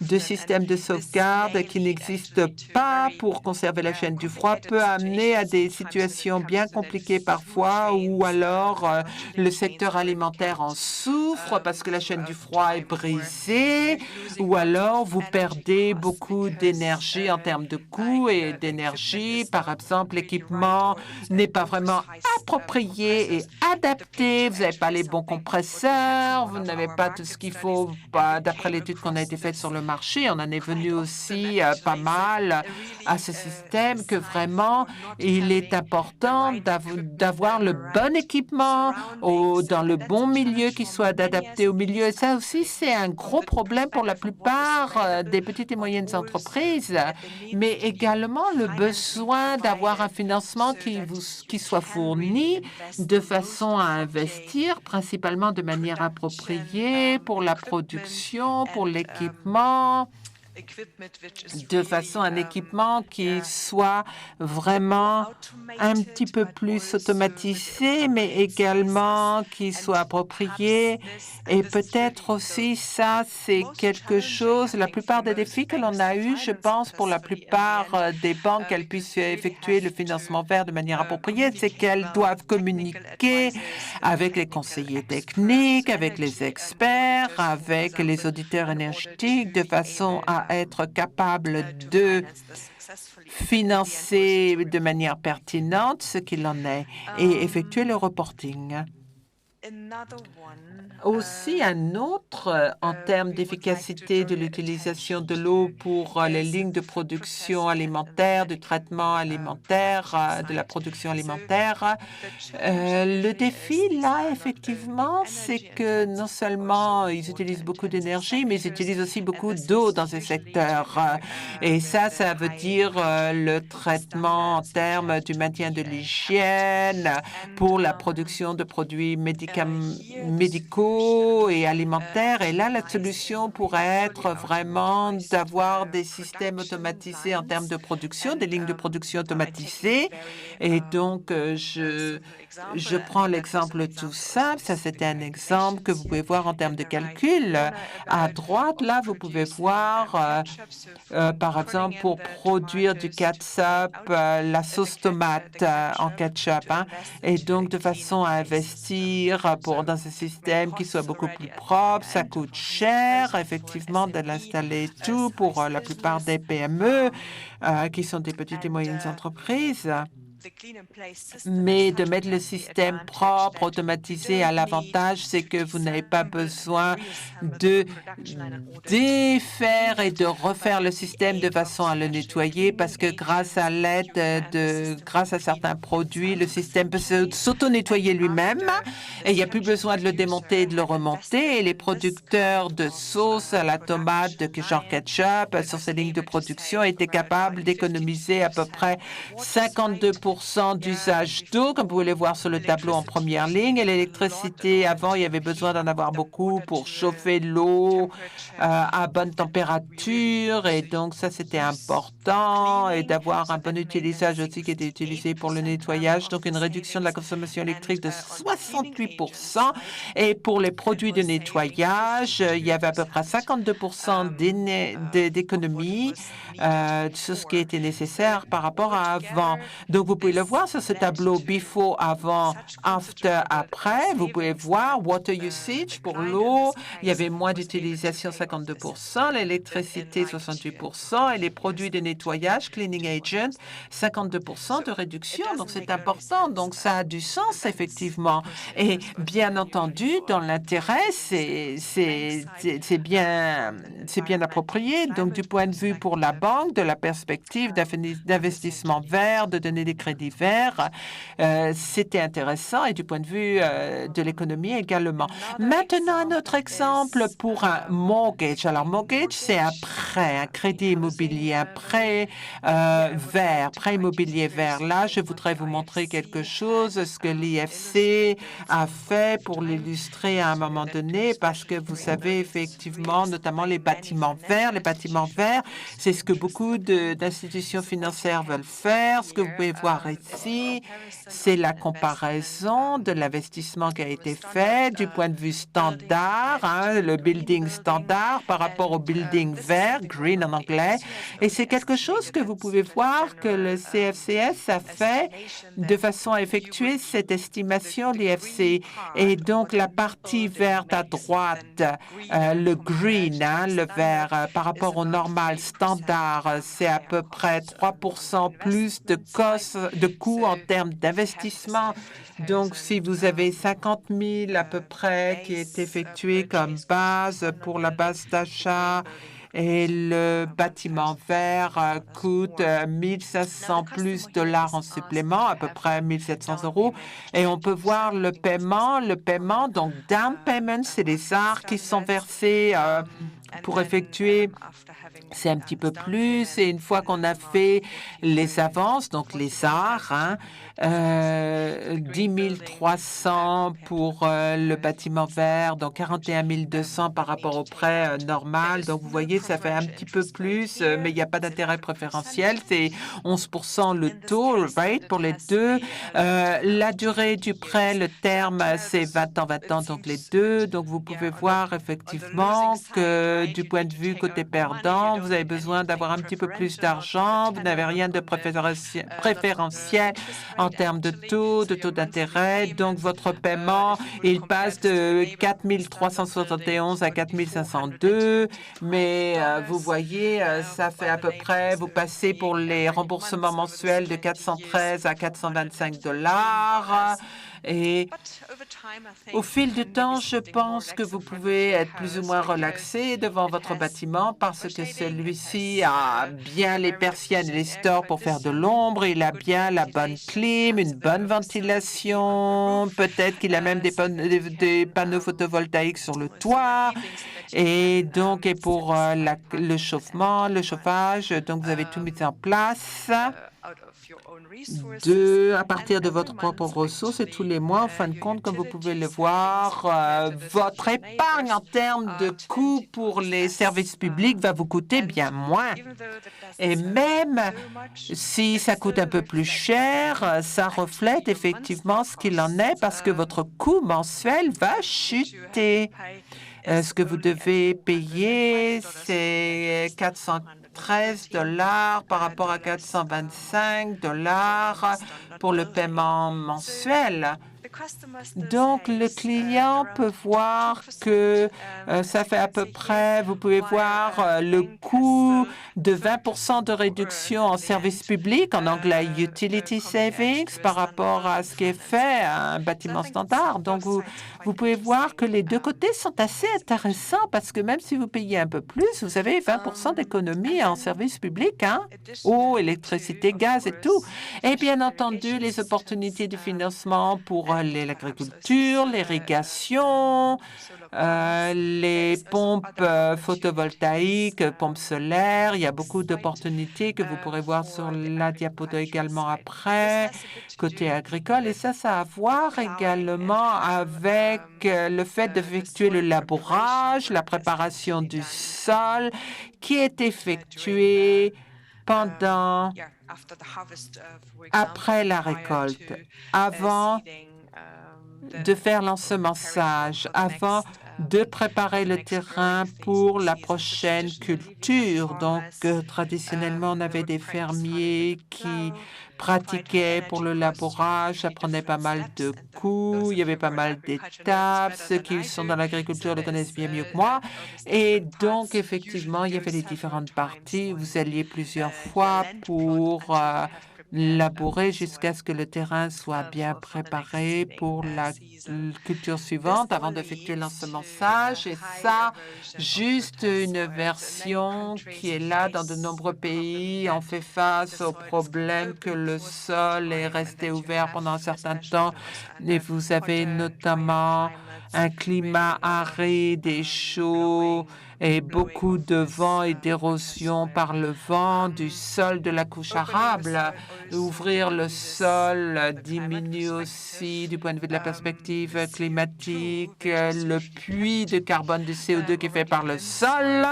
de système de sauvegarde qui n'existe pas pour conserver la chaîne du froid peut amener à des situations bien compliquées parfois, ou alors le secteur alimentaire en souffre parce que la chaîne du froid est brisée, ou alors vous perdez beaucoup d'énergie en termes de coûts et d'énergie. Par exemple, l'équipement n'est pas vraiment approprié et adapté, vous n'avez pas les bons compresseurs, vous n'avez pas tout ce qu'il faut. D'après l'étude qu'on a été faite sur le marché, on en est venu aussi pas mal à ce système que vraiment, il est important d'avoir le bon équipement dans le bon milieu qui soit adapté au milieu. Et ça aussi, c'est un gros problème pour la plupart des petites et moyennes entreprises, mais également le besoin d'avoir un financement qui soit fourni de façon à investir, principalement de manière appropriée pour la production, pour l'équipement, de façon à un équipement qui soit vraiment un petit peu plus automatisé, mais également qui soit approprié. Et peut-être aussi, ça, c'est quelque chose, la plupart des défis que l'on a eus, je pense, pour la plupart des banques, qu'elles puissent effectuer le financement vert de manière appropriée, c'est qu'elles doivent communiquer avec les conseillers techniques, avec les experts, avec les auditeurs énergétiques, de façon à être capable de financer de manière pertinente ce qu'il en est et effectuer le reporting. Aussi, un autre, en termes d'efficacité de l'utilisation de l'eau pour les lignes de production alimentaire, du traitement alimentaire, de la production alimentaire. Le défi, là, effectivement, c'est que non seulement ils utilisent beaucoup d'énergie, mais ils utilisent aussi beaucoup d'eau dans ces secteurs. Et ça veut dire le traitement en termes du maintien de l'hygiène pour la production de produits médicaux et alimentaires. Et là, la solution pourrait être vraiment d'avoir des systèmes automatisés en termes de production, des lignes de production automatisées. Et donc, je prends l'exemple tout simple. Ça, c'était un exemple que vous pouvez voir en termes de calcul. À droite, là, vous pouvez voir, par exemple, pour produire du catsup, la sauce tomate en ketchup. Et donc, de façon à investir dans un système qui soit beaucoup plus propre, ça coûte cher, effectivement, de l'installer tout pour la plupart des PME, qui sont des petites et moyennes entreprises. Mais de mettre le système propre, automatisé, à l'avantage, c'est que vous n'avez pas besoin de défaire et de refaire le système de façon à le nettoyer parce que grâce à certains produits, le système peut s'auto-nettoyer lui-même et il n'y a plus besoin de le démonter et de le remonter. Et les producteurs de sauce à la tomate, de genre ketchup, sur ces lignes de production étaient capables d'économiser à peu près 52% d'usage d'eau, comme vous pouvez le voir sur le tableau en première ligne. Et l'électricité, avant, il y avait besoin d'en avoir beaucoup pour chauffer l'eau à bonne température. Et donc, ça, c'était important. Et d'avoir un bon utilisage aussi qui était utilisé pour le nettoyage. Donc, une réduction de la consommation électrique de 68%. Et pour les produits de nettoyage, il y avait à peu près 52% d'économie sur ce qui était nécessaire par rapport à avant. Donc, vous pouvez le voir sur ce tableau before, avant, after, après. Vous pouvez voir water usage pour l'eau. Il y avait moins d'utilisation, 52%, l'électricité, 68%, et les produits de nettoyage, cleaning agent, 52% de réduction. Donc, c'est important. Donc, ça a du sens, effectivement. Et bien entendu, dans l'intérêt, c'est bien approprié. Donc, du point de vue pour la banque, de la perspective d'investissement vert, de donner des crédits verts, c'était intéressant et du point de vue de l'économie également. Maintenant, un autre exemple pour un mortgage. Alors, mortgage, c'est un prêt, un crédit immobilier, un prêt vert, prêt immobilier vert. Là, je voudrais vous montrer quelque chose, ce que l'IFC a fait pour l'illustrer à un moment donné, parce que vous savez, effectivement, notamment les bâtiments verts. Les bâtiments verts, c'est ce que beaucoup d'institutions financières veulent faire. Ce que vous pouvez voir ici, c'est la comparaison de l'investissement qui a été fait du point de vue standard, le building standard par rapport au building vert, green en anglais. Et c'est quelque chose que vous pouvez voir que le CFCS a fait de façon à effectuer cette estimation l'IFC. Et donc, la partie verte à droite, le green, le vert, par rapport au normal standard, c'est à peu près 3% plus de coûts en termes d'investissement. Donc, si vous avez 50 000 à peu près qui est effectué comme base pour la base d'achat, et le bâtiment vert coûte 1 500 plus dollars en supplément, à peu près 1 700 €. Et on peut voir le paiement, donc down payment, c'est les arts qui sont versés pour effectuer. C'est un petit peu plus. Et une fois qu'on a fait les avances, donc les arts, 10 300 pour le bâtiment vert, donc 41 200 par rapport au prêt normal. Donc, vous voyez, ça fait un petit peu plus, mais il n'y a pas d'intérêt préférentiel. C'est 11% le taux, rate pour les deux. La durée du prêt, le terme, c'est 20 ans, donc les deux. Donc, vous pouvez voir effectivement que du point de vue côté perdant, vous avez besoin d'avoir un petit peu plus d'argent. Vous n'avez rien de préférentiel en termes de taux d'intérêt. Donc, votre paiement, il passe de 4 371 à 4 502. Mais vous voyez, ça fait à peu près, vous passez pour les remboursements mensuels de 413 à 425 $. Et au fil du temps, je pense que vous pouvez être plus ou moins relaxé devant votre bâtiment parce que celui-ci a bien les persiennes et les stores pour faire de l'ombre. Il a bien la bonne clim, une bonne ventilation. Peut-être qu'il a même des panneaux photovoltaïques sur le toit. Et donc, pour le chauffement, le chauffage, donc vous avez tout mis en place à partir de votre propre ressource et tous les mois, en fin de compte, comme vous pouvez le voir, votre épargne en termes de coûts pour les services publics va vous coûter bien moins. Et même si ça coûte un peu plus cher, ça reflète effectivement ce qu'il en est parce que votre coût mensuel va chuter. Ce que vous devez payer, c'est $413 par rapport à $425 pour le paiement mensuel. Donc, le client peut voir que ça fait à peu près, vous pouvez voir le coût de 20% de réduction en service public, en anglais utility savings, par rapport à ce qui est fait à un bâtiment standard. Donc, vous pouvez voir que les deux côtés sont assez intéressants parce que même si vous payez un peu plus, vous avez 20% d'économie en service public, eau, électricité, gaz et tout. Et bien entendu, les opportunités de financement pour l'agriculture, l'irrigation, les pompes photovoltaïques, pompes solaires. Il y a beaucoup d'opportunités que vous pourrez voir sur la diapo également après, côté agricole. Et ça a à voir également avec le fait d'effectuer le labourage, la préparation du sol qui est effectuée après la récolte, avant de faire l'ensemençage, avant de préparer le terrain pour la prochaine culture. Donc, traditionnellement, on avait des fermiers qui pratiquaient pour le labourage. Ça prenait pas mal de coûts. Il y avait pas mal d'étapes. Ceux qui sont dans l'agriculture le connaissent bien mieux que moi. Et donc, effectivement, il y avait les différentes parties. Vous alliez plusieurs fois pour labourer jusqu'à ce que le terrain soit bien préparé pour la culture suivante avant d'effectuer l'ensemençage. Et ça, juste une version qui est là dans de nombreux pays. On fait face au problème que le sol est resté ouvert pendant un certain temps. Et vous avez notamment un climat aride et chaud et beaucoup de vent et d'érosion par le vent du sol de la couche arable. Ouvrir le sol diminue aussi du point de vue de la perspective climatique, le puits de carbone du CO2 qui est fait par le sol.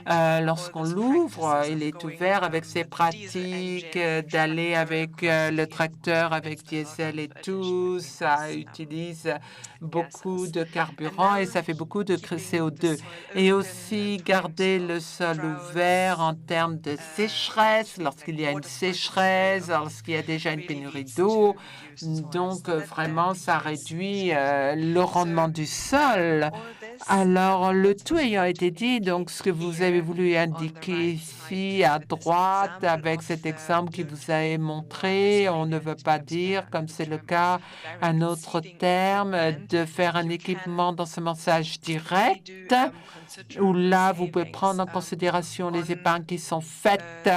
Lorsqu'on l'ouvre, il est ouvert avec ces pratiques d'aller avec le tracteur, avec diesel et tout. Ça utilise beaucoup de carburant et ça fait beaucoup de CO2. Et aussi garder le sol ouvert en termes de sécheresse, lorsqu'il y a une sécheresse, lorsqu'il y a déjà une pénurie d'eau. Donc, vraiment, ça réduit le rendement du sol. Alors, le tout ayant été dit, donc, ce que vous avez voulu indiquer ici à droite avec cet exemple qui vous a montré, on ne veut pas dire, comme c'est le cas, un autre terme, de faire un équipement d'ensemençage direct, où là, vous pouvez prendre en considération les épargnes qui sont faites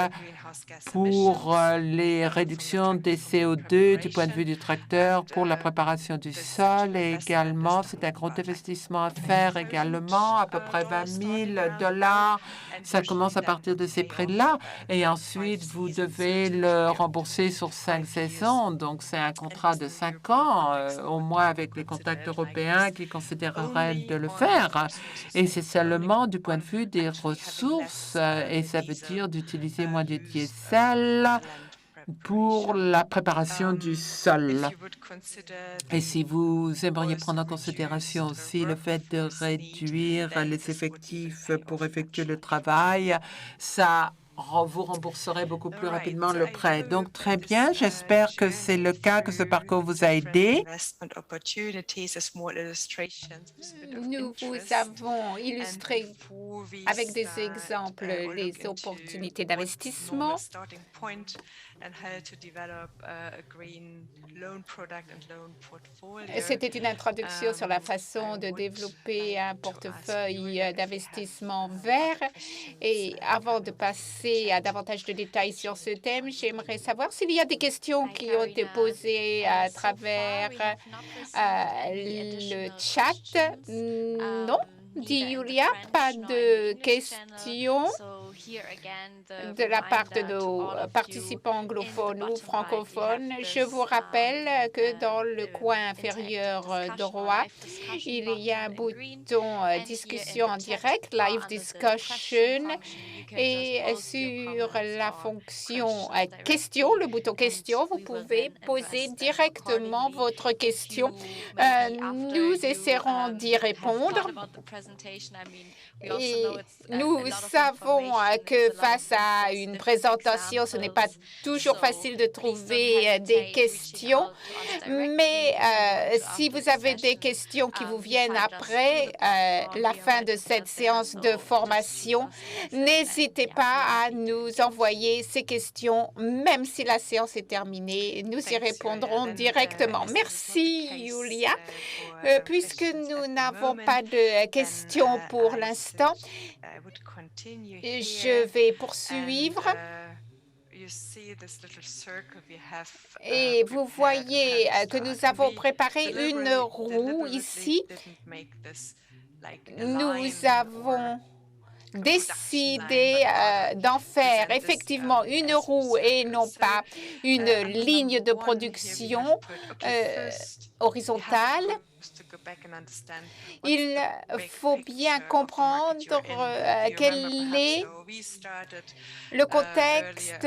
pour les réductions des CO2 du point de vue du tracteur, pour la préparation du sol et également, c'est un gros investissement à faire également, à peu près $20 000. Ça commence à partir de ces prix-là et ensuite, vous devez le rembourser sur 5 saisons. Donc, c'est un contrat de 5 ans, au moins avec les contacts européens qui considéreraient de le faire. Et c'est seulement du point de vue des ressources et ça veut dire d'utiliser moins de diesel pour la préparation du sol. Et si vous aimeriez prendre en considération aussi le fait de réduire les effectifs pour effectuer le travail, ça vous rembourserez beaucoup plus rapidement le prêt. Donc, très bien. J'espère que c'est le cas, que ce parcours vous a aidé. Nous vous avons illustré avec des exemples les opportunités d'investissement C'était une introduction sur la façon de développer un portefeuille d'investissement vert. Et avant de passer à davantage de détails sur ce thème, j'aimerais savoir s'il y a des questions qui ont été posées à travers le chat. Non, dit Julia, pas de questions de la part de nos participants anglophones ou francophones. Je vous rappelle que dans le coin inférieur droit, il y a un bouton discussion en direct, live discussion, et sur la fonction question, le bouton question, vous pouvez poser directement votre question. Nous essaierons d'y répondre. Et nous savons que face à une présentation, ce n'est pas toujours facile de trouver des questions, mais si vous avez des questions qui vous viennent après la fin de cette séance de formation, n'hésitez pas à nous envoyer ces questions, même si la séance est terminée. Nous y répondrons directement. Merci, Julia. Puisque nous n'avons pas de questions pour l'instant, je vais poursuivre. Et vous voyez que nous avons préparé une roue ici. Nous avons décidé d'en faire effectivement une roue et non pas une ligne de production horizontale. Il faut bien comprendre quel est le contexte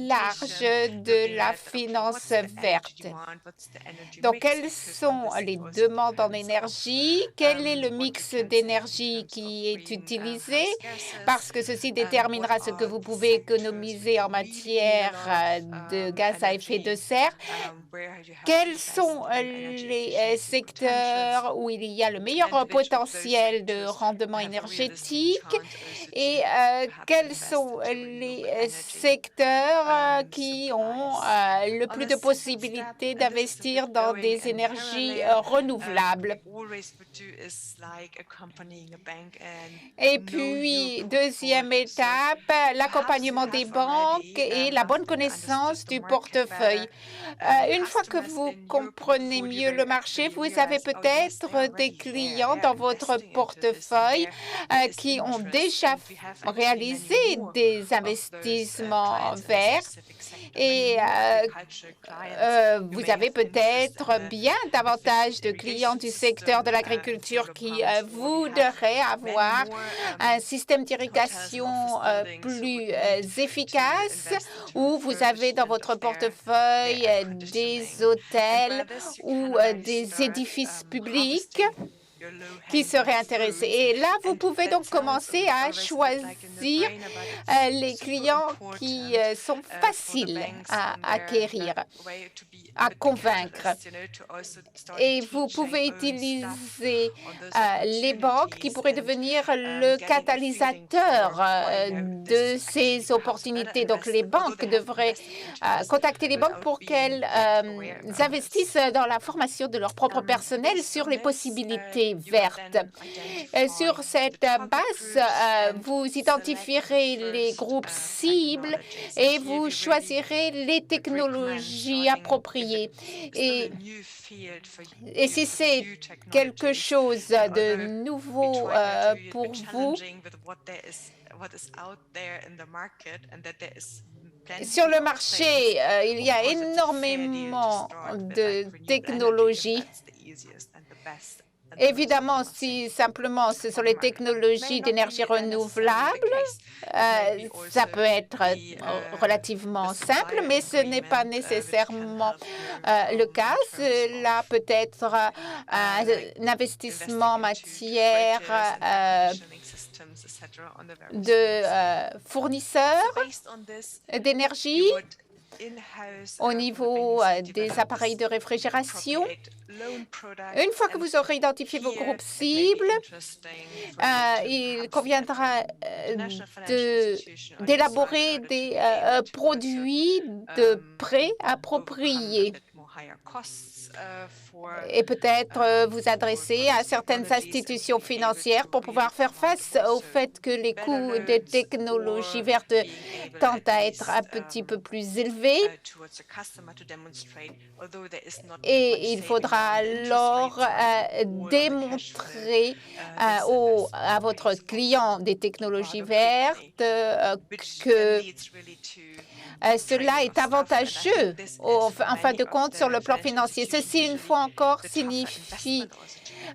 large de la finance verte. Donc, quelles sont les demandes en énergie? Quel est le mix d'énergie qui est utilisé? Parce que ceci déterminera ce que vous pouvez économiser en matière de gaz à effet de serre. Quels sont les secteurs où il y a le meilleur potentiel de rendement énergétique et quels sont les secteurs qui ont le plus de possibilités d'investir dans des énergies renouvelables. Et puis, deuxième étape, l'accompagnement des banques et la bonne connaissance du portefeuille. Une fois que vous comprenez mieux le marché, vous avez peut-être des clients dans votre portefeuille qui ont déjà réalisé des investissements verts et vous avez peut-être bien davantage de clients du secteur de l'agriculture qui voudraient avoir un système d'irrigation plus efficace où vous avez dans votre portefeuille des hôtels ou des édifices publics qui seraient intéressés. Et là, vous pouvez donc commencer à choisir les clients qui sont faciles à acquérir, à convaincre. Et vous pouvez utiliser les banques qui pourraient devenir le catalyseur de ces opportunités. Donc, les banques devraient contacter les banques pour qu'elles investissent dans la formation de leur propre personnel sur les possibilités vertes. Sur cette base, vous identifierez les groupes cibles et vous choisirez les technologies appropriées. Et si c'est quelque chose de nouveau pour vous, sur le marché, il y a énormément de technologies. Évidemment, si simplement ce sont les technologies d'énergie renouvelable, ça peut être relativement simple, mais ce n'est pas nécessairement le cas. Cela peut être un investissement en matière de fournisseurs d'énergie. au niveau des appareils de réfrigération. Une fois que vous aurez identifié vos groupes cibles, il conviendra d'élaborer des produits de prêt appropriés. Et peut-être vous adresser à certaines institutions financières pour pouvoir faire face au fait que les coûts des technologies vertes tendent à être un petit peu plus élevés. Et il faudra alors démontrer à votre client des technologies vertes que cela est avantageux en fin de compte sur le plan financier. Ceci, une fois encore, signifie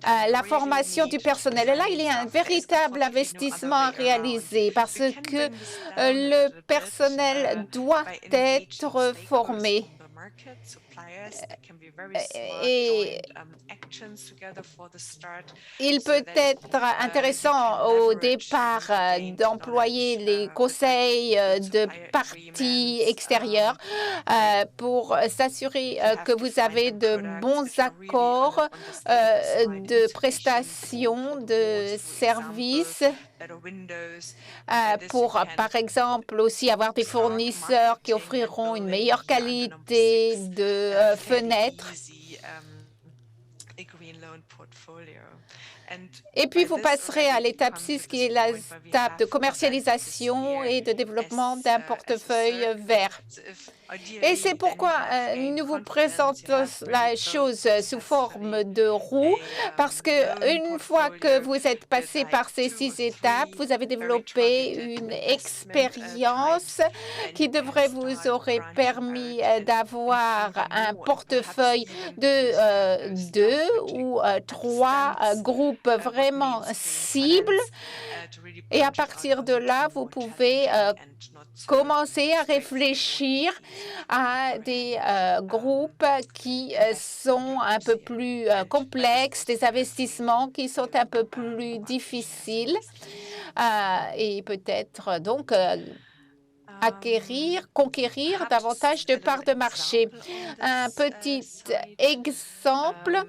la formation du personnel. Et là, il y a un véritable investissement à réaliser parce que le personnel doit être formé. Et il peut être intéressant au départ d'employer les conseils de parties extérieures pour s'assurer que vous avez de bons accords de prestations de services pour, par exemple, aussi avoir des fournisseurs qui offriront une meilleure qualité de fenêtres. Et puis, vous passerez à l'étape 6, qui est l'étape de commercialisation et de développement d'un portefeuille vert. Et c'est pourquoi nous vous présentons la chose sous forme de roue, parce qu'une fois que vous êtes passé par ces 6 étapes, vous avez développé une expérience qui devrait vous aurait permis d'avoir un portefeuille de 2 ou 3 groupes vraiment cibles. Et à partir de là, vous pouvez commencer à réfléchir à des groupes qui sont un peu plus complexes, des investissements qui sont un peu plus difficiles et peut-être donc conquérir davantage de parts de marché. Un petit exemple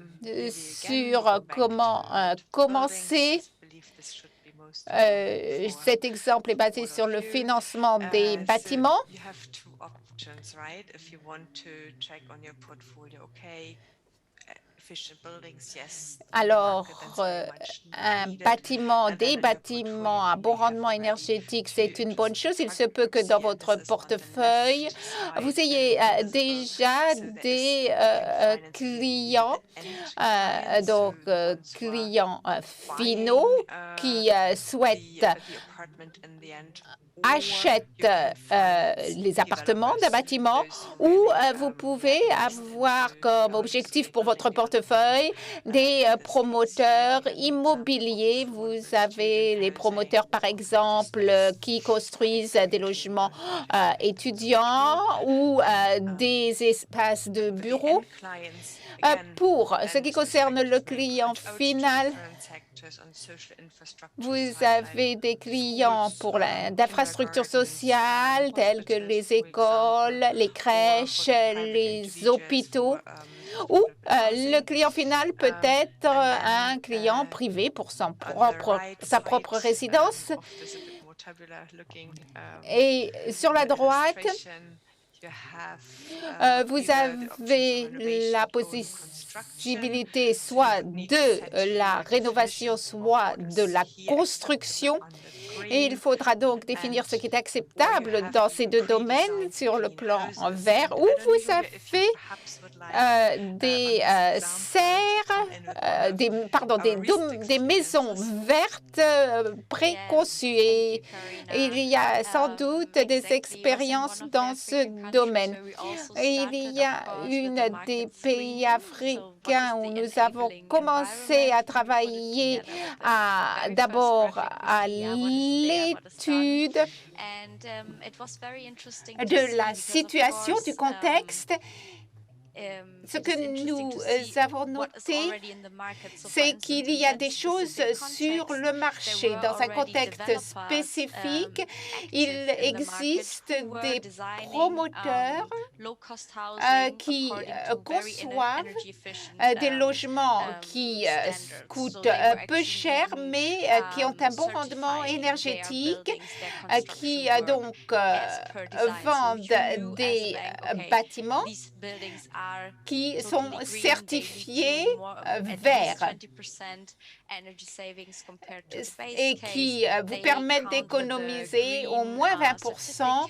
sur comment commencer. Cet exemple est basé sur le financement des bâtiments. Alors, des bâtiments à bon rendement énergétique, c'est une bonne chose. Il se peut que dans votre portefeuille, vous ayez déjà des clients, donc clients finaux qui souhaitent achètent les appartements d'un bâtiment, ou vous pouvez avoir comme objectif pour votre portefeuille des promoteurs immobiliers. Vous avez les promoteurs, par exemple, qui construisent des logements étudiants ou des espaces de bureaux. Pour ce qui concerne le client final, vous avez des clients pour d'infrastructures sociales telles que les écoles, les crèches, les hôpitaux, ou le client final peut être un client privé pour sa propre résidence. Et sur la droite, vous avez la possibilité soit de la rénovation, soit de la construction. Et il faudra donc définir ce qui est acceptable dans ces 2 domaines sur le plan vert, où vous avez des serres, des maisons vertes préconçues. Et il y a sans doute des expériences dans ce domaine. Et il y a une des pays africains où nous avons commencé à travailler d'abord à l'étude de la situation, du contexte. Ce que nous avons noté, c'est qu'il y a des choses sur le marché. Dans un contexte spécifique, il existe des promoteurs qui conçoivent des logements qui coûtent peu cher, mais qui ont un bon rendement énergétique, qui donc vendent des bâtiments qui sont certifiés verts et qui vous permettent d'économiser au moins 20%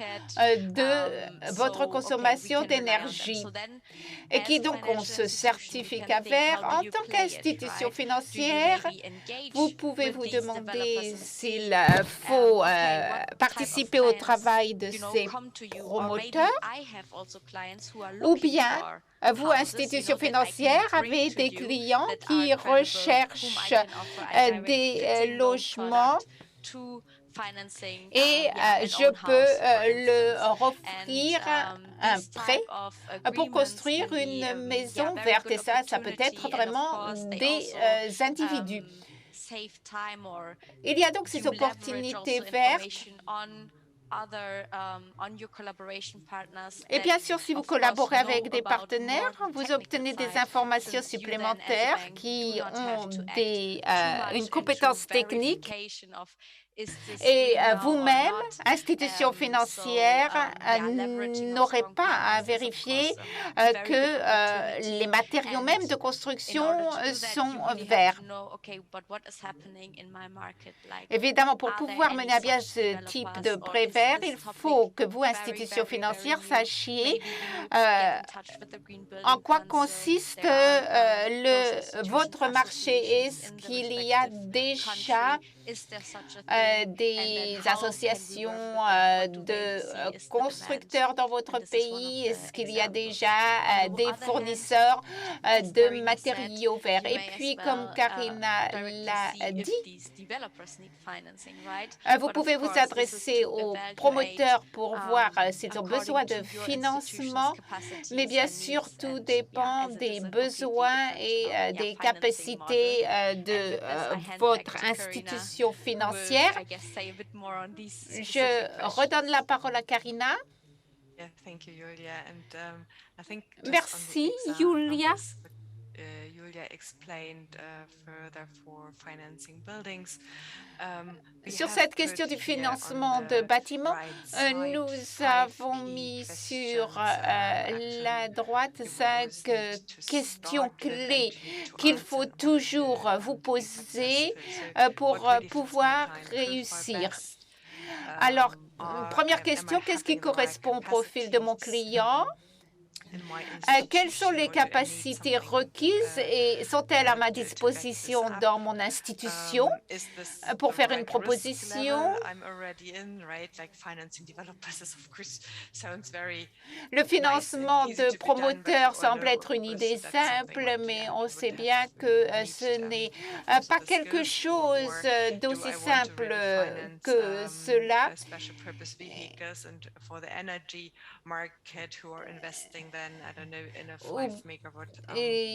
de votre consommation d'énergie et qui donc ont ce certificat vert. En tant qu'institution financière, vous pouvez vous demander s'il faut participer au travail de ces promoteurs ou bien vous, institutions financières, avez des clients qui recherchent des logements et je peux leur offrir un prêt pour construire une maison verte. Et ça peut être vraiment des individus. Il y a donc ces opportunités vertes. Et bien sûr, si vous collaborez avec des partenaires, vous obtenez des informations supplémentaires qui ont une compétence technique. Et vous-même, institution financière, n'aurez pas à vérifier que les matériaux même de construction sont verts. Évidemment, pour pouvoir mener à bien ce type de prêt vert, il faut que vous, institution financière, sachiez en quoi consiste votre marché. Est-ce qu'il y a déjà des associations de constructeurs dans votre pays? Est-ce qu'il y a déjà des fournisseurs de matériaux verts? Et puis, comme Karina l'a dit, vous pouvez vous adresser aux promoteurs pour voir s'ils ont besoin de financement, mais bien sûr, tout dépend des besoins et des capacités de votre institution financière. Je redonne la parole à Karina. Merci, Julia. Sur cette question du financement de bâtiments, nous avons mis sur la droite 5 questions clés qu'il faut toujours vous poser pour pouvoir réussir. Alors, première question, qu'est-ce qui correspond au profil de mon client? Quelles sont les capacités requises et sont-elles à ma disposition dans mon institution pour faire une proposition? Le financement de promoteurs semble être une idée simple, mais on sait bien que ce n'est pas quelque chose d'aussi simple que cela.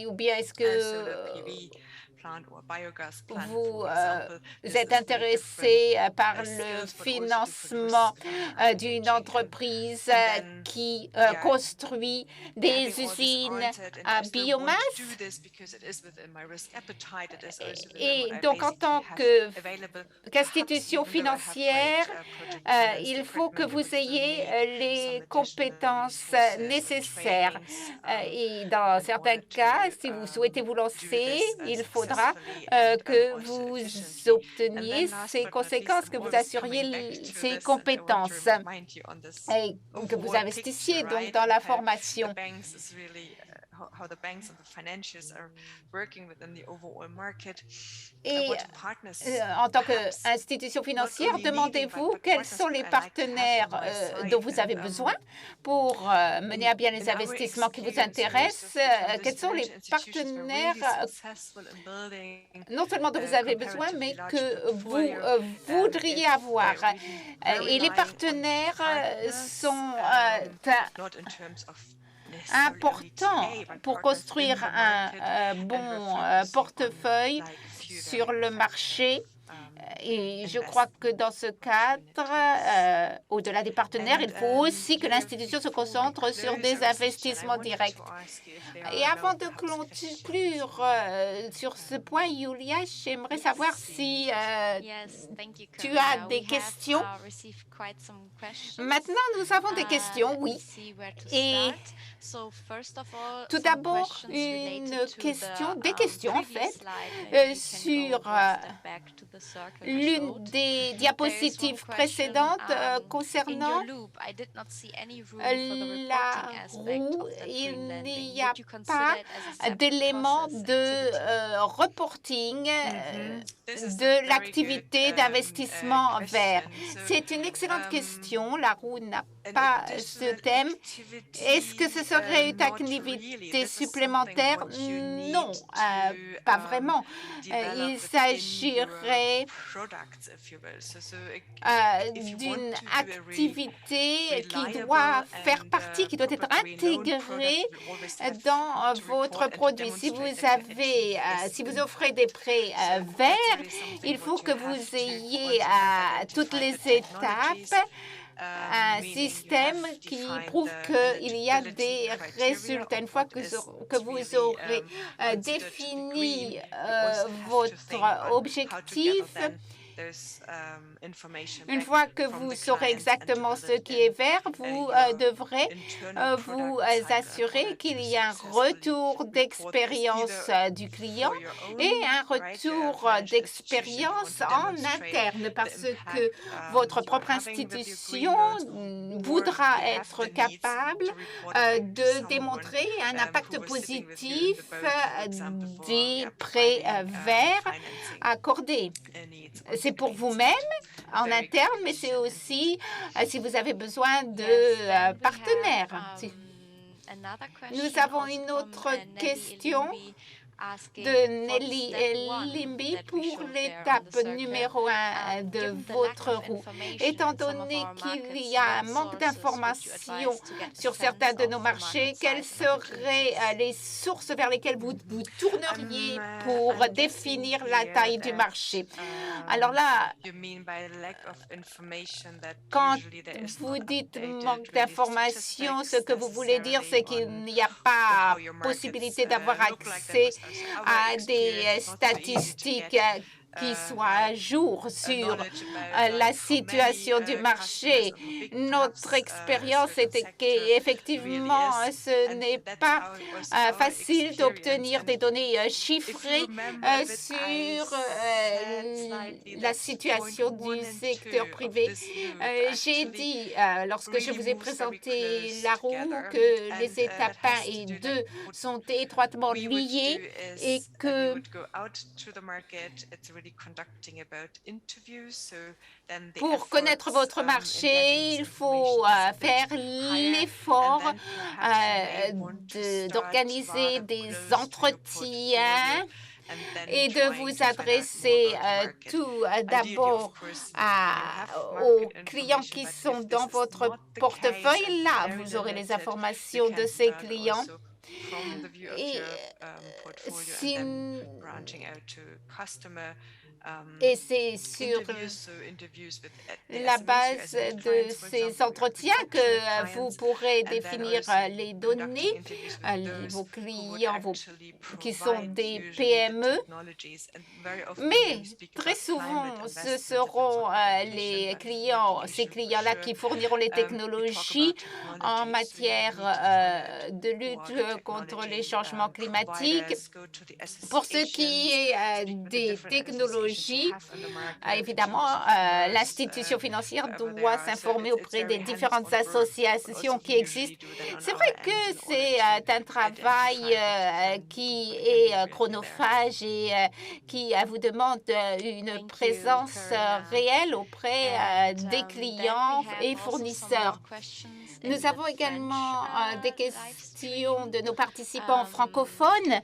Ou bien est-ce que vous êtes intéressé par le financement d'une entreprise qui construit des usines à biomasse? Et donc, en tant qu'institution financière, il faut que vous ayez les compétences nécessaires. Et dans certains cas, si vous souhaitez vous lancer, il faudra que vous obteniez ces conséquences, que vous assuriez ces compétences et que vous investissiez donc dans la formation. Et en tant qu'institution financière, demandez-vous quels sont les partenaires dont vous avez besoin pour mener à bien les investissements qui vous intéressent. Quels sont les partenaires non seulement dont vous avez besoin, mais que vous voudriez avoir. Et les partenaires sont important pour construire un bon portefeuille sur le marché. Et je crois que dans ce cadre, au-delà des partenaires, il faut aussi que l'institution se concentre sur des investissements directs. Et avant de conclure sur ce point, Julia, j'aimerais savoir si tu as des questions. Maintenant, nous avons des questions, oui. Et tout d'abord, des questions en fait, sur l'une des diapositives précédentes concernant la roue. Il n'y a pas d'élément de reporting de l'activité d'investissement vert. C'est une excellente question. La roue n'a pas ce thème. Est-ce que ce serait une activité supplémentaire? Non, pas vraiment. Il s'agirait d'une activité qui doit faire partie, qui doit être intégrée dans votre produit. Si vous offrez des prêts verts, il faut que vous ayez à toutes les étapes un système qui prouve qu'il y a des résultats. Une fois que vous aurez défini votre objectif, une fois que vous saurez exactement ce qui est vert, vous devrez vous assurer qu'il y a un retour d'expérience du client et un retour d'expérience en interne, parce que votre propre institution voudra être capable de démontrer un impact positif des prêts verts accordés. C'est pour vous-même en interne, mais c'est aussi si vous avez besoin de partenaires. Nous avons une autre question de Nelly Limby pour l'étape numéro 1 de votre roue. Étant donné qu'il y a un manque d'informations sur certains de nos marchés, quelles seraient les sources vers lesquelles vous tourneriez pour définir la taille du marché? Alors là, quand vous dites manque d'informations, ce que vous voulez dire, c'est qu'il n'y a pas possibilité d'avoir accès à des statistiques qui soient à jour sur la situation du marché. Notre expérience était qu'effectivement, ce n'est pas facile d'obtenir des données chiffrées sur la situation du secteur privé. J'ai dit, lorsque je vous ai présenté la roue, que les étapes 1 et 2 sont étroitement liées et que pour connaître votre marché, il faut faire l'effort d'organiser des entretiens et de vous adresser tout d'abord aux clients qui sont dans votre portefeuille. Là, vous aurez les informations de ces clients. Et c'est sur la base de ces entretiens que vous pourrez définir les données. Vos clients qui sont des PME, mais très souvent, ce seront ces clients-là qui fourniront les technologies en matière de lutte contre les changements climatiques. Pour ce qui est des technologies, évidemment, l'institution financière doit s'informer auprès des différentes associations qui existent. C'est vrai que c'est un travail qui est chronophage et qui vous demande une présence réelle auprès des clients et fournisseurs. Nous avons également des questions de nos participants francophones.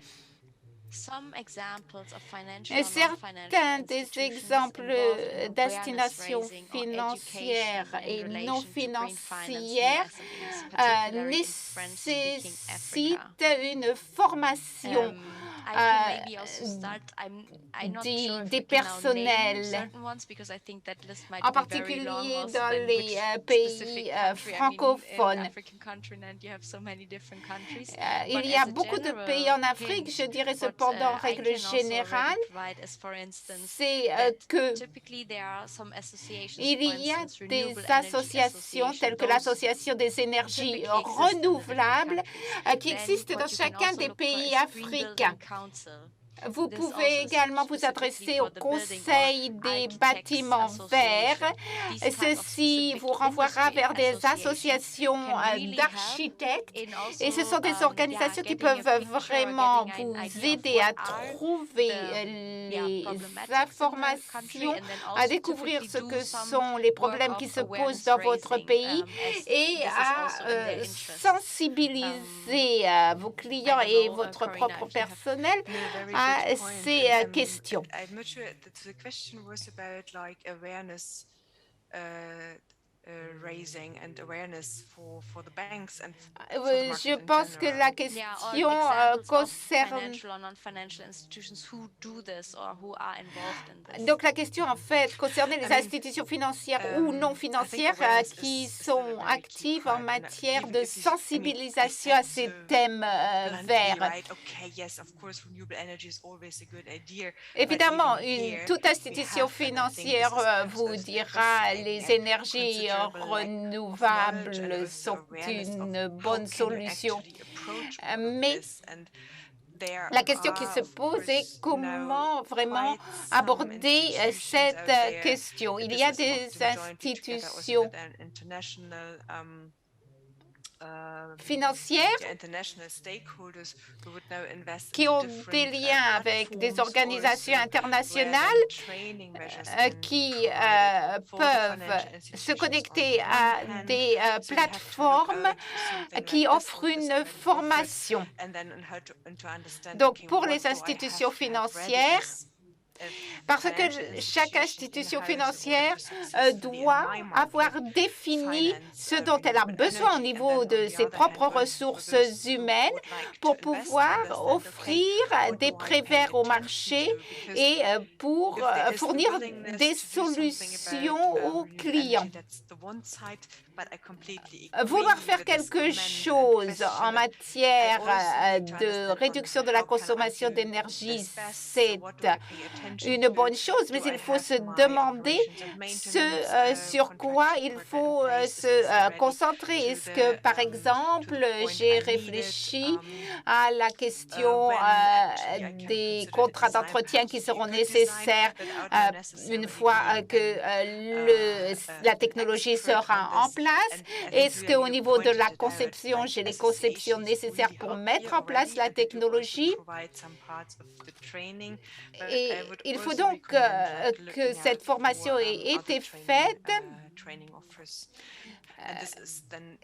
Certains des exemples destinations financières et non financières nécessitent une formation des personnels, en particulier dans les pays francophones. Il y a beaucoup de pays en Afrique, je dirais cependant en règle générale, c'est que il y a des associations telles que l'Association des énergies renouvelables qui existent dans chacun des pays africains. Vous pouvez également vous adresser au Conseil des bâtiments verts. Ceci vous renvoiera vers des associations d'architectes et ce sont des organisations qui peuvent vraiment vous aider à trouver les informations, à découvrir ce que sont les problèmes qui se posent dans votre pays et à sensibiliser vos clients et votre propre personnel à ces questions. Je pense que la question concerne... Donc la question en fait concernait les institutions financières ou non financières qui sont actives en matière de sensibilisation à ces thèmes verts. Évidemment, toute institution financière vous dira les énergies renouvelables sont une bonne solution. Mais la question qui se pose est comment vraiment aborder cette question. Il y a des institutions financières qui ont des liens avec des organisations internationales qui peuvent se connecter à des plateformes qui offrent une formation. Donc, pour les institutions financières, parce que chaque institution financière doit avoir défini ce dont elle a besoin au niveau de ses propres ressources humaines pour pouvoir offrir des prêts verts au marché et pour fournir des solutions aux clients. Vouloir faire quelque chose en matière de réduction de la consommation d'énergie, c'est une bonne chose, mais il faut se demander ce sur quoi il faut se concentrer. Est-ce que, par exemple, j'ai réfléchi à la question des contrats d'entretien qui seront nécessaires une fois que la technologie sera en place? Est-ce qu'au niveau de la conception, j'ai les conceptions nécessaires pour mettre en place la technologie? Et il faut donc que cette formation ait été faite.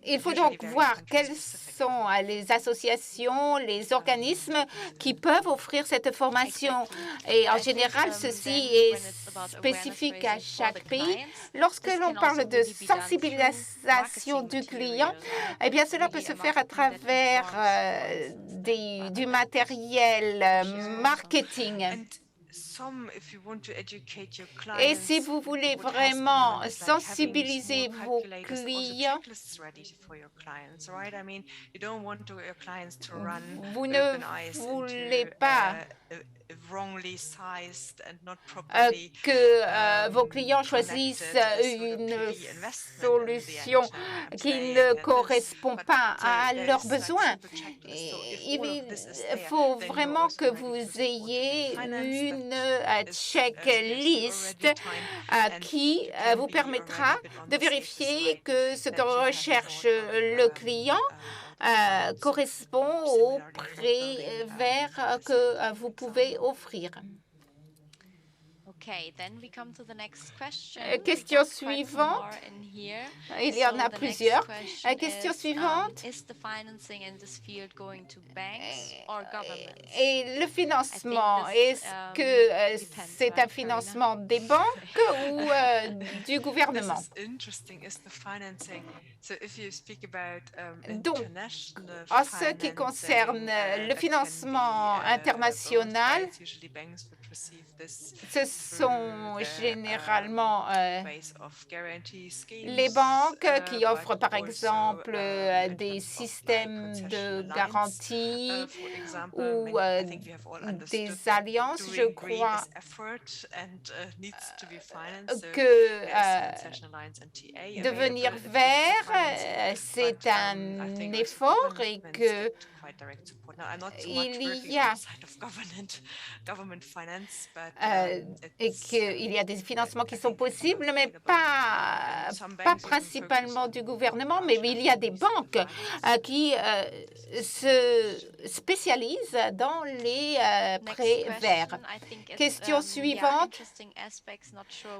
Il faut donc voir quelles sont les associations, les organismes qui peuvent offrir cette formation. Et en général, ceci est spécifique à chaque pays. Lorsque l'on parle de sensibilisation du client, eh bien, cela peut se faire à travers du matériel marketing. Et si vous voulez vraiment sensibiliser vos clients, vous ne voulez pas que vos clients choisissent une solution qui ne correspond pas à leurs besoins. Il faut vraiment que vous ayez une checklist qui vous permettra de vérifier que ce que recherche le client correspond au prêt vert que vous pouvez offrir. Question suivante. Il y en a plusieurs. Question suivante. Et le financement, est-ce que c'est un financement des banques ou du gouvernement? Donc, en ce qui concerne le financement international, ce sont généralement les banques qui offrent par exemple des systèmes de garantie ou des alliances. Je crois que devenir vert, c'est un effort et que qu'il y a des financements qui sont possibles, mais pas principalement du gouvernement, mais il y a des banques qui se spécialisent dans les prêts verts. Question suivante.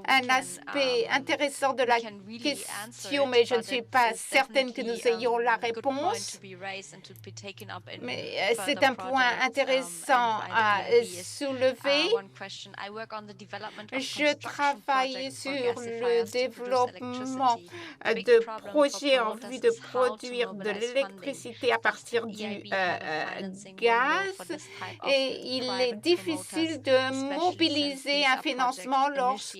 Un aspect intéressant de la question, mais je ne suis pas certaine que nous ayons la réponse. Mais c'est un point intéressant à soulever. Je travaille sur le développement de projets en vue de produire de l'électricité à partir du gaz et il est difficile de mobiliser un financement lorsque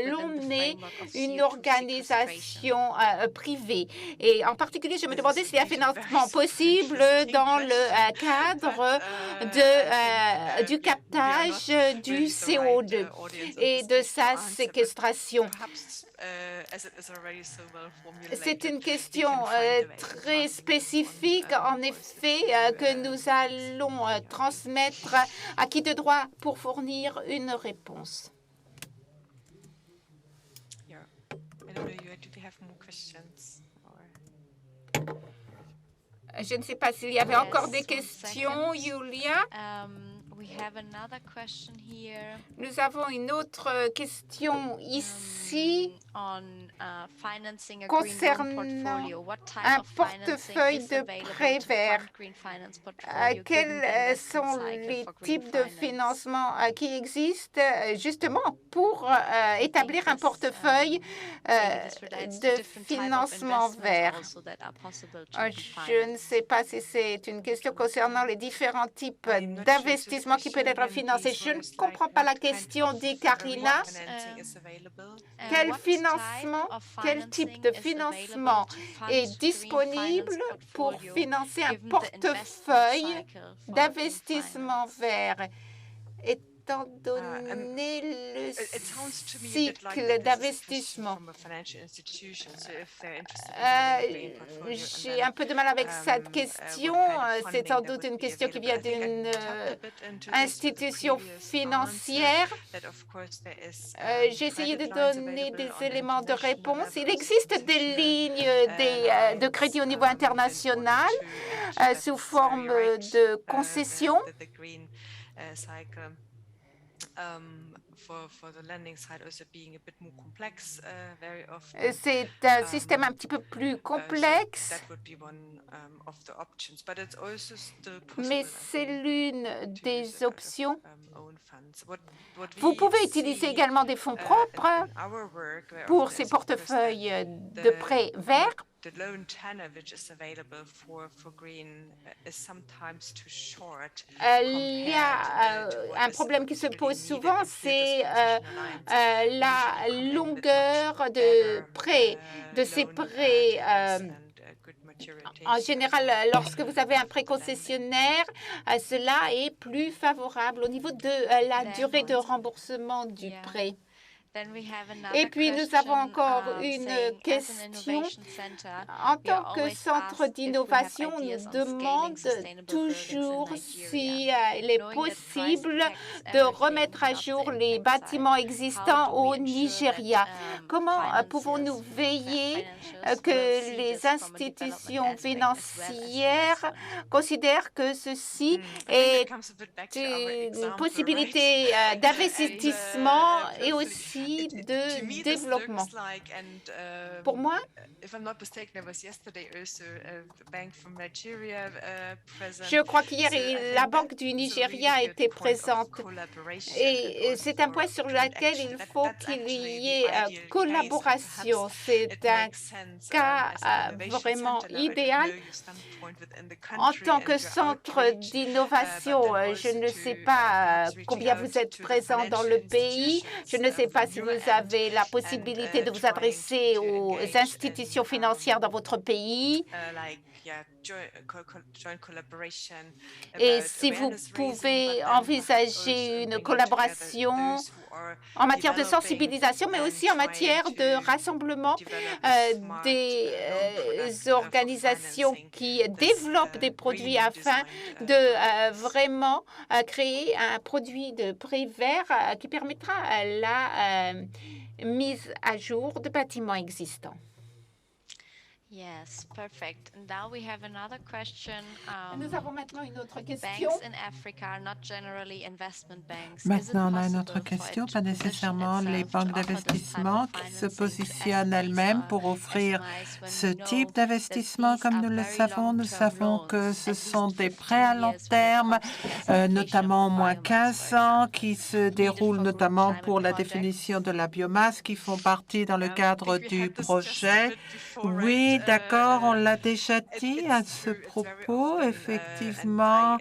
l'on est une organisation privée. Et en particulier, je me demandais s'il y a un financement possible dans le cadre du captage du CO2 et de sa séquestration. C'est une question très spécifique, en effet, que nous allons transmettre à qui de droit pour fournir une réponse. Je ne sais pas s'il y avait encore des questions, Julia. Nous avons une autre question ici concernant un portefeuille de prêts verts. Quels sont les types de financement qui existent justement pour établir un portefeuille de financement vert? Je ne sais pas si c'est une question concernant les différents types d'investissements qui peuvent être financés. Je ne comprends pas la question, dit Karina. Quel financement, quel type de financement est disponible pour financer un portefeuille d'investissement vert? Étant donné le cycle d'investissement. J'ai un peu de mal avec cette question. C'est sans doute une question qui vient d'une institution financière. J'ai essayé de donner des éléments de réponse. Il existe des lignes de crédit au niveau international sous forme de concessions. C'est un système un petit peu plus complexe, mais c'est l'une des options. Vous pouvez utiliser également des fonds propres pour ces portefeuilles de prêts verts. Il y a un problème qui se pose souvent, c'est la longueur de prêt, de ces prêts. En général, lorsque vous avez un prêt concessionnaire, cela est plus favorable au niveau de la durée de remboursement du prêt. Et puis, nous avons encore une question. En tant que centre d'innovation, on nous demande toujours s'il est possible de remettre à jour les bâtiments existants au Nigeria. Comment pouvons-nous veiller que les institutions financières considèrent que ceci est une possibilité d'investissement et aussi de développement? Pour moi, je crois qu'hier, la Banque du Nigeria était présente. Et c'est un point sur lequel il faut qu'il y ait collaboration. C'est un cas vraiment idéal. En tant que centre d'innovation, je ne sais pas combien vous êtes présents dans le pays. Je ne sais pas si vous avez la possibilité de vous adresser aux institutions financières dans votre pays. Et si vous pouvez envisager une collaboration en matière de sensibilisation, mais aussi en matière de rassemblement des organisations qui développent des produits afin de vraiment créer un produit de prix vert qui permettra la mise à jour de bâtiments existants. Yes, perfect. And now we have another question. Nous avons maintenant une autre question. Banks in Africa are not generally investment banks. Maintenant, on a une autre question. Pas nécessairement les banques d'investissement qui se positionnent elles-mêmes pour offrir ce type d'investissement. Comme nous le savons, nous savons que ce sont des prêts à long terme, notamment au moins 15 ans, qui se déroulent notamment pour la définition de la biomasse, qui font partie dans le cadre du projet. Oui, d'accord, on l'a déjà dit à ce propos. Effectivement,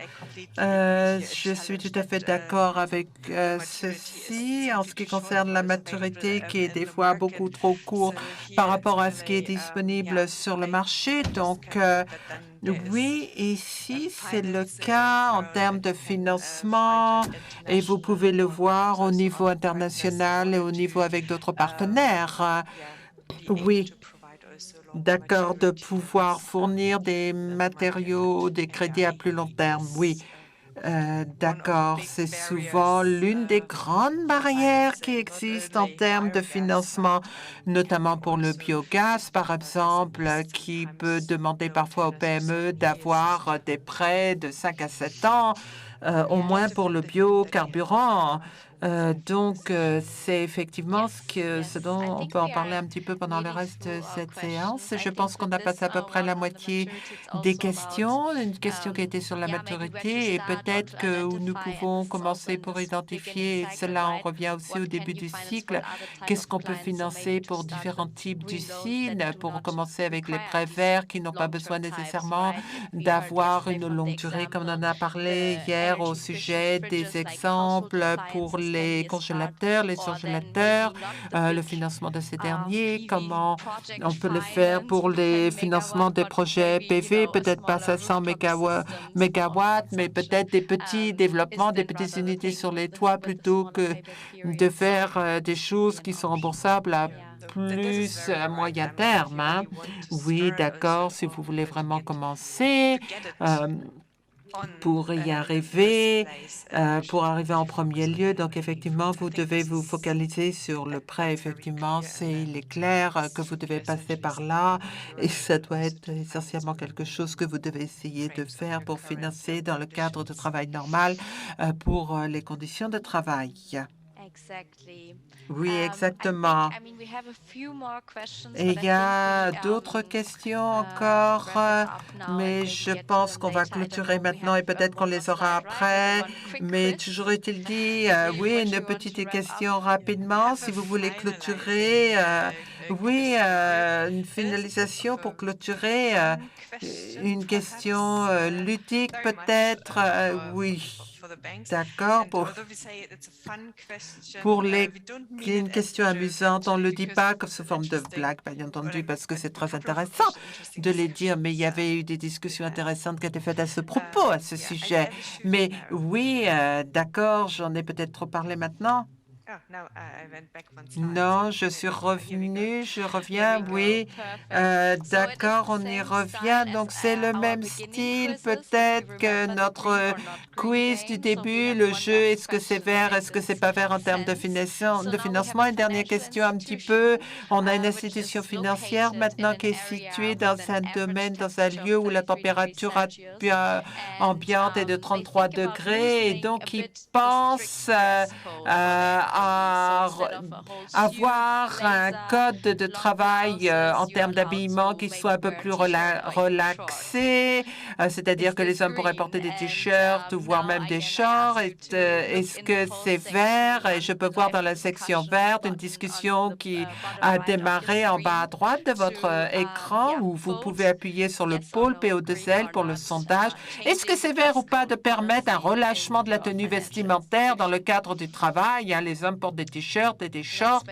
je suis tout à fait d'accord avec ceci en ce qui concerne la maturité qui est des fois beaucoup trop courte par rapport à ce qui est disponible sur le marché. Donc, oui, ici, c'est le cas en termes de financement et vous pouvez le voir au niveau international et au niveau avec d'autres partenaires. Oui. D'accord, de pouvoir fournir des matériaux, des crédits à plus long terme, oui. D'accord, c'est souvent l'une des grandes barrières qui existent en termes de financement, notamment pour le biogaz, par exemple, qui peut demander parfois aux PME d'avoir des prêts de 5 à 7 ans, au moins pour le biocarburant. Donc, c'est effectivement ce dont on peut en parler un petit peu pendant le reste de cette séance. Je pense qu'on a passé à peu près la moitié des questions. Une question qui était sur la maturité et peut-être que nous pouvons commencer pour identifier, et cela on revient aussi au début du cycle, qu'est-ce qu'on peut financer pour différents types d'usines, pour commencer avec les prêts verts qui n'ont pas besoin nécessairement d'avoir une longue durée, comme on en a parlé hier au sujet des exemples pour les congélateurs, les surgélateurs, le financement de ces derniers, comment on peut le faire pour les financements des projets PV, peut-être pas 500 mégawatts, mais peut-être des petits développements, des petites unités sur les toits plutôt que de faire des choses qui sont remboursables à plus à moyen terme. Hein. Oui, d'accord, si vous voulez vraiment commencer pour y arriver, pour arriver en premier lieu. Donc, effectivement, vous devez vous focaliser sur le prêt. Effectivement, il est clair que vous devez passer par là et ça doit être essentiellement quelque chose que vous devez essayer de faire pour financer dans le cadre de travail normal pour les conditions de travail. Oui, exactement. Et il y a d'autres questions encore, mais je pense qu'on va clôturer maintenant et peut-être qu'on les aura après. Mais toujours est-il dit, oui, une petite question rapidement, si vous voulez clôturer. Oui, une finalisation pour clôturer. Une question ludique peut-être. Oui. D'accord. Pour une question amusante, on ne le dit pas comme sous forme de blague, bien entendu, parce que c'est très intéressant de les dire, mais il y avait eu des discussions intéressantes qui étaient faites à ce propos, à ce sujet. Mais oui, d'accord, j'en ai peut-être trop parlé maintenant. Non, je suis revenue, je reviens, oui. D'accord, on y revient. Donc, c'est le même style, peut-être que notre quiz du début, le jeu, est-ce que c'est vert, est-ce que c'est pas vert en termes de financement? Une dernière question un petit peu. On a une institution financière maintenant qui est située dans un domaine, dans un lieu où la température ambiante est de 33 degrés et donc ils pensent à avoir un code de travail en termes d'habillement qui soit un peu plus relaxé, c'est-à-dire que les hommes pourraient porter des t-shirts ou voire même des shorts. Est-ce que c'est vert? Et je peux voir dans la section verte une discussion qui a démarré en bas à droite de votre écran où vous pouvez appuyer sur le pôle PO2L pour le sondage. Est-ce que c'est vert ou pas de permettre un relâchement de la tenue vestimentaire dans le cadre du travail? Les hommes portent des t-shirts et des shorts.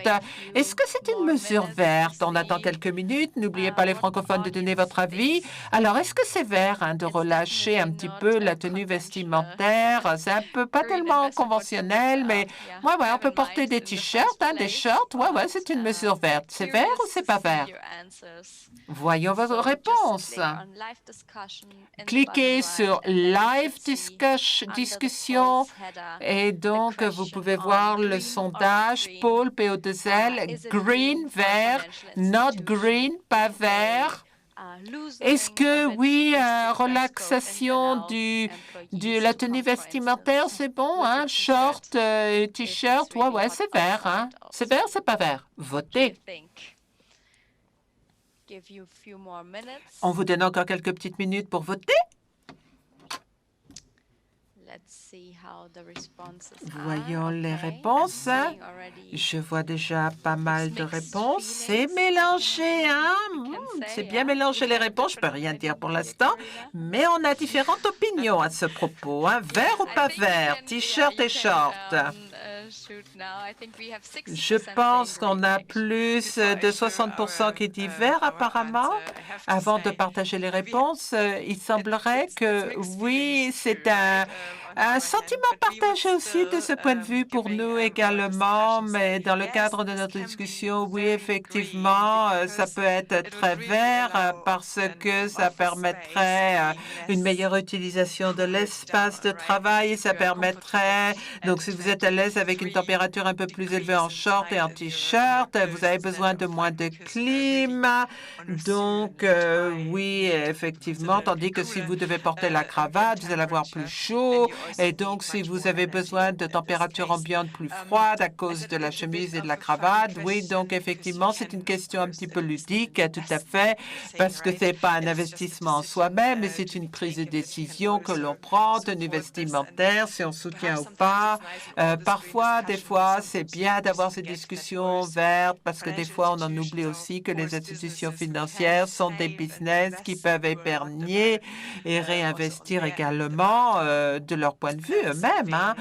Est-ce que c'est une mesure verte? On attend quelques minutes. N'oubliez pas les francophones de donner votre avis. Alors, est-ce que c'est vert de relâcher un petit peu la tenue vestimentaire? C'est un peu pas tellement conventionnel, mais ouais, on peut porter des t-shirts, des shorts. Ouais, c'est une mesure verte. C'est vert ou c'est pas vert? Voyons vos réponses. Cliquez sur Live Discussion et donc vous pouvez voir le sondage pôle PO2L, green, vert, not green, pas vert. Est-ce que oui, relaxation de la tenue vestimentaire, c'est bon, short, t-shirt, ouais, c'est vert, C'est vert, c'est pas vert. Votez. On vous donne encore quelques petites minutes pour voter. Voyons les réponses. Je vois déjà pas mal de réponses. C'est mélangé, C'est bien mélangé les réponses. Je peux rien dire pour l'instant, mais on a différentes opinions à ce propos. Vert ou pas vert, t-shirt et short. Je pense qu'on a plus de 60% qui dit vert apparemment. Avant de partager les réponses, il semblerait que oui, c'est un sentiment partagé aussi de ce point de vue pour nous également, mais dans le cadre de notre discussion, oui, effectivement, ça peut être très vert parce que ça permettrait une meilleure utilisation de l'espace de travail et ça permettrait, donc si vous êtes à l'aise avec une température un peu plus élevée en short et en t-shirt, vous avez besoin de moins de clim, donc oui, effectivement, tandis que si vous devez porter la cravate, vous allez avoir plus chaud. Et donc, si vous avez besoin de température ambiante plus froide à cause de la chemise et de la cravate, oui, donc effectivement, c'est une question un petit peu ludique, tout à fait, parce que c'est pas un investissement en soi-même, mais c'est une prise de décision que l'on prend, tenue vestimentaire, si on soutient ou pas. Parfois, des fois, c'est bien d'avoir ces discussions vertes, parce que des fois, on en oublie aussi que les institutions financières sont des business qui peuvent épargner et réinvestir également de leur point de vue eux-mêmes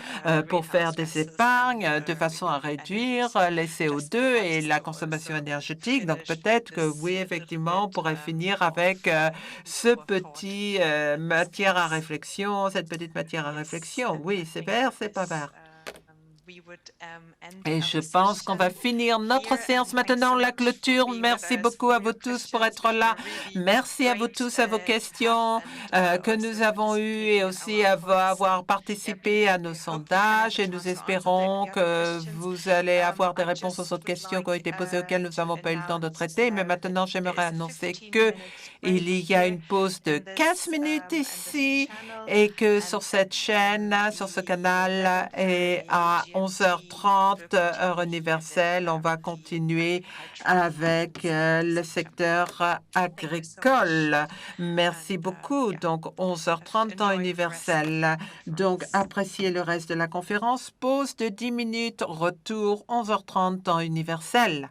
pour faire des épargnes de façon à réduire les CO2 et la consommation énergétique. Donc peut-être que oui, effectivement, on pourrait finir avec ce petit matière à réflexion, cette petite matière à réflexion. Oui, c'est vert, c'est pas vert. Et je pense qu'on va finir notre séance maintenant, la clôture. Merci beaucoup à vous tous pour être là. Merci à vous tous, à vos questions que nous avons eues et aussi à avoir participé à nos sondages. Et nous espérons que vous allez avoir des réponses aux autres questions qui ont été posées auxquelles nous n'avons pas eu le temps de traiter. Mais maintenant, j'aimerais annoncer qu'il y a une pause de 15 minutes ici et que sur cette chaîne, sur ce canal, et à 11h30, heure universelle, on va continuer avec le secteur agricole. Merci beaucoup. Donc, 11h30, temps universel. Donc, appréciez le reste de la conférence. Pause de 10 minutes. Retour, 11h30, temps universel.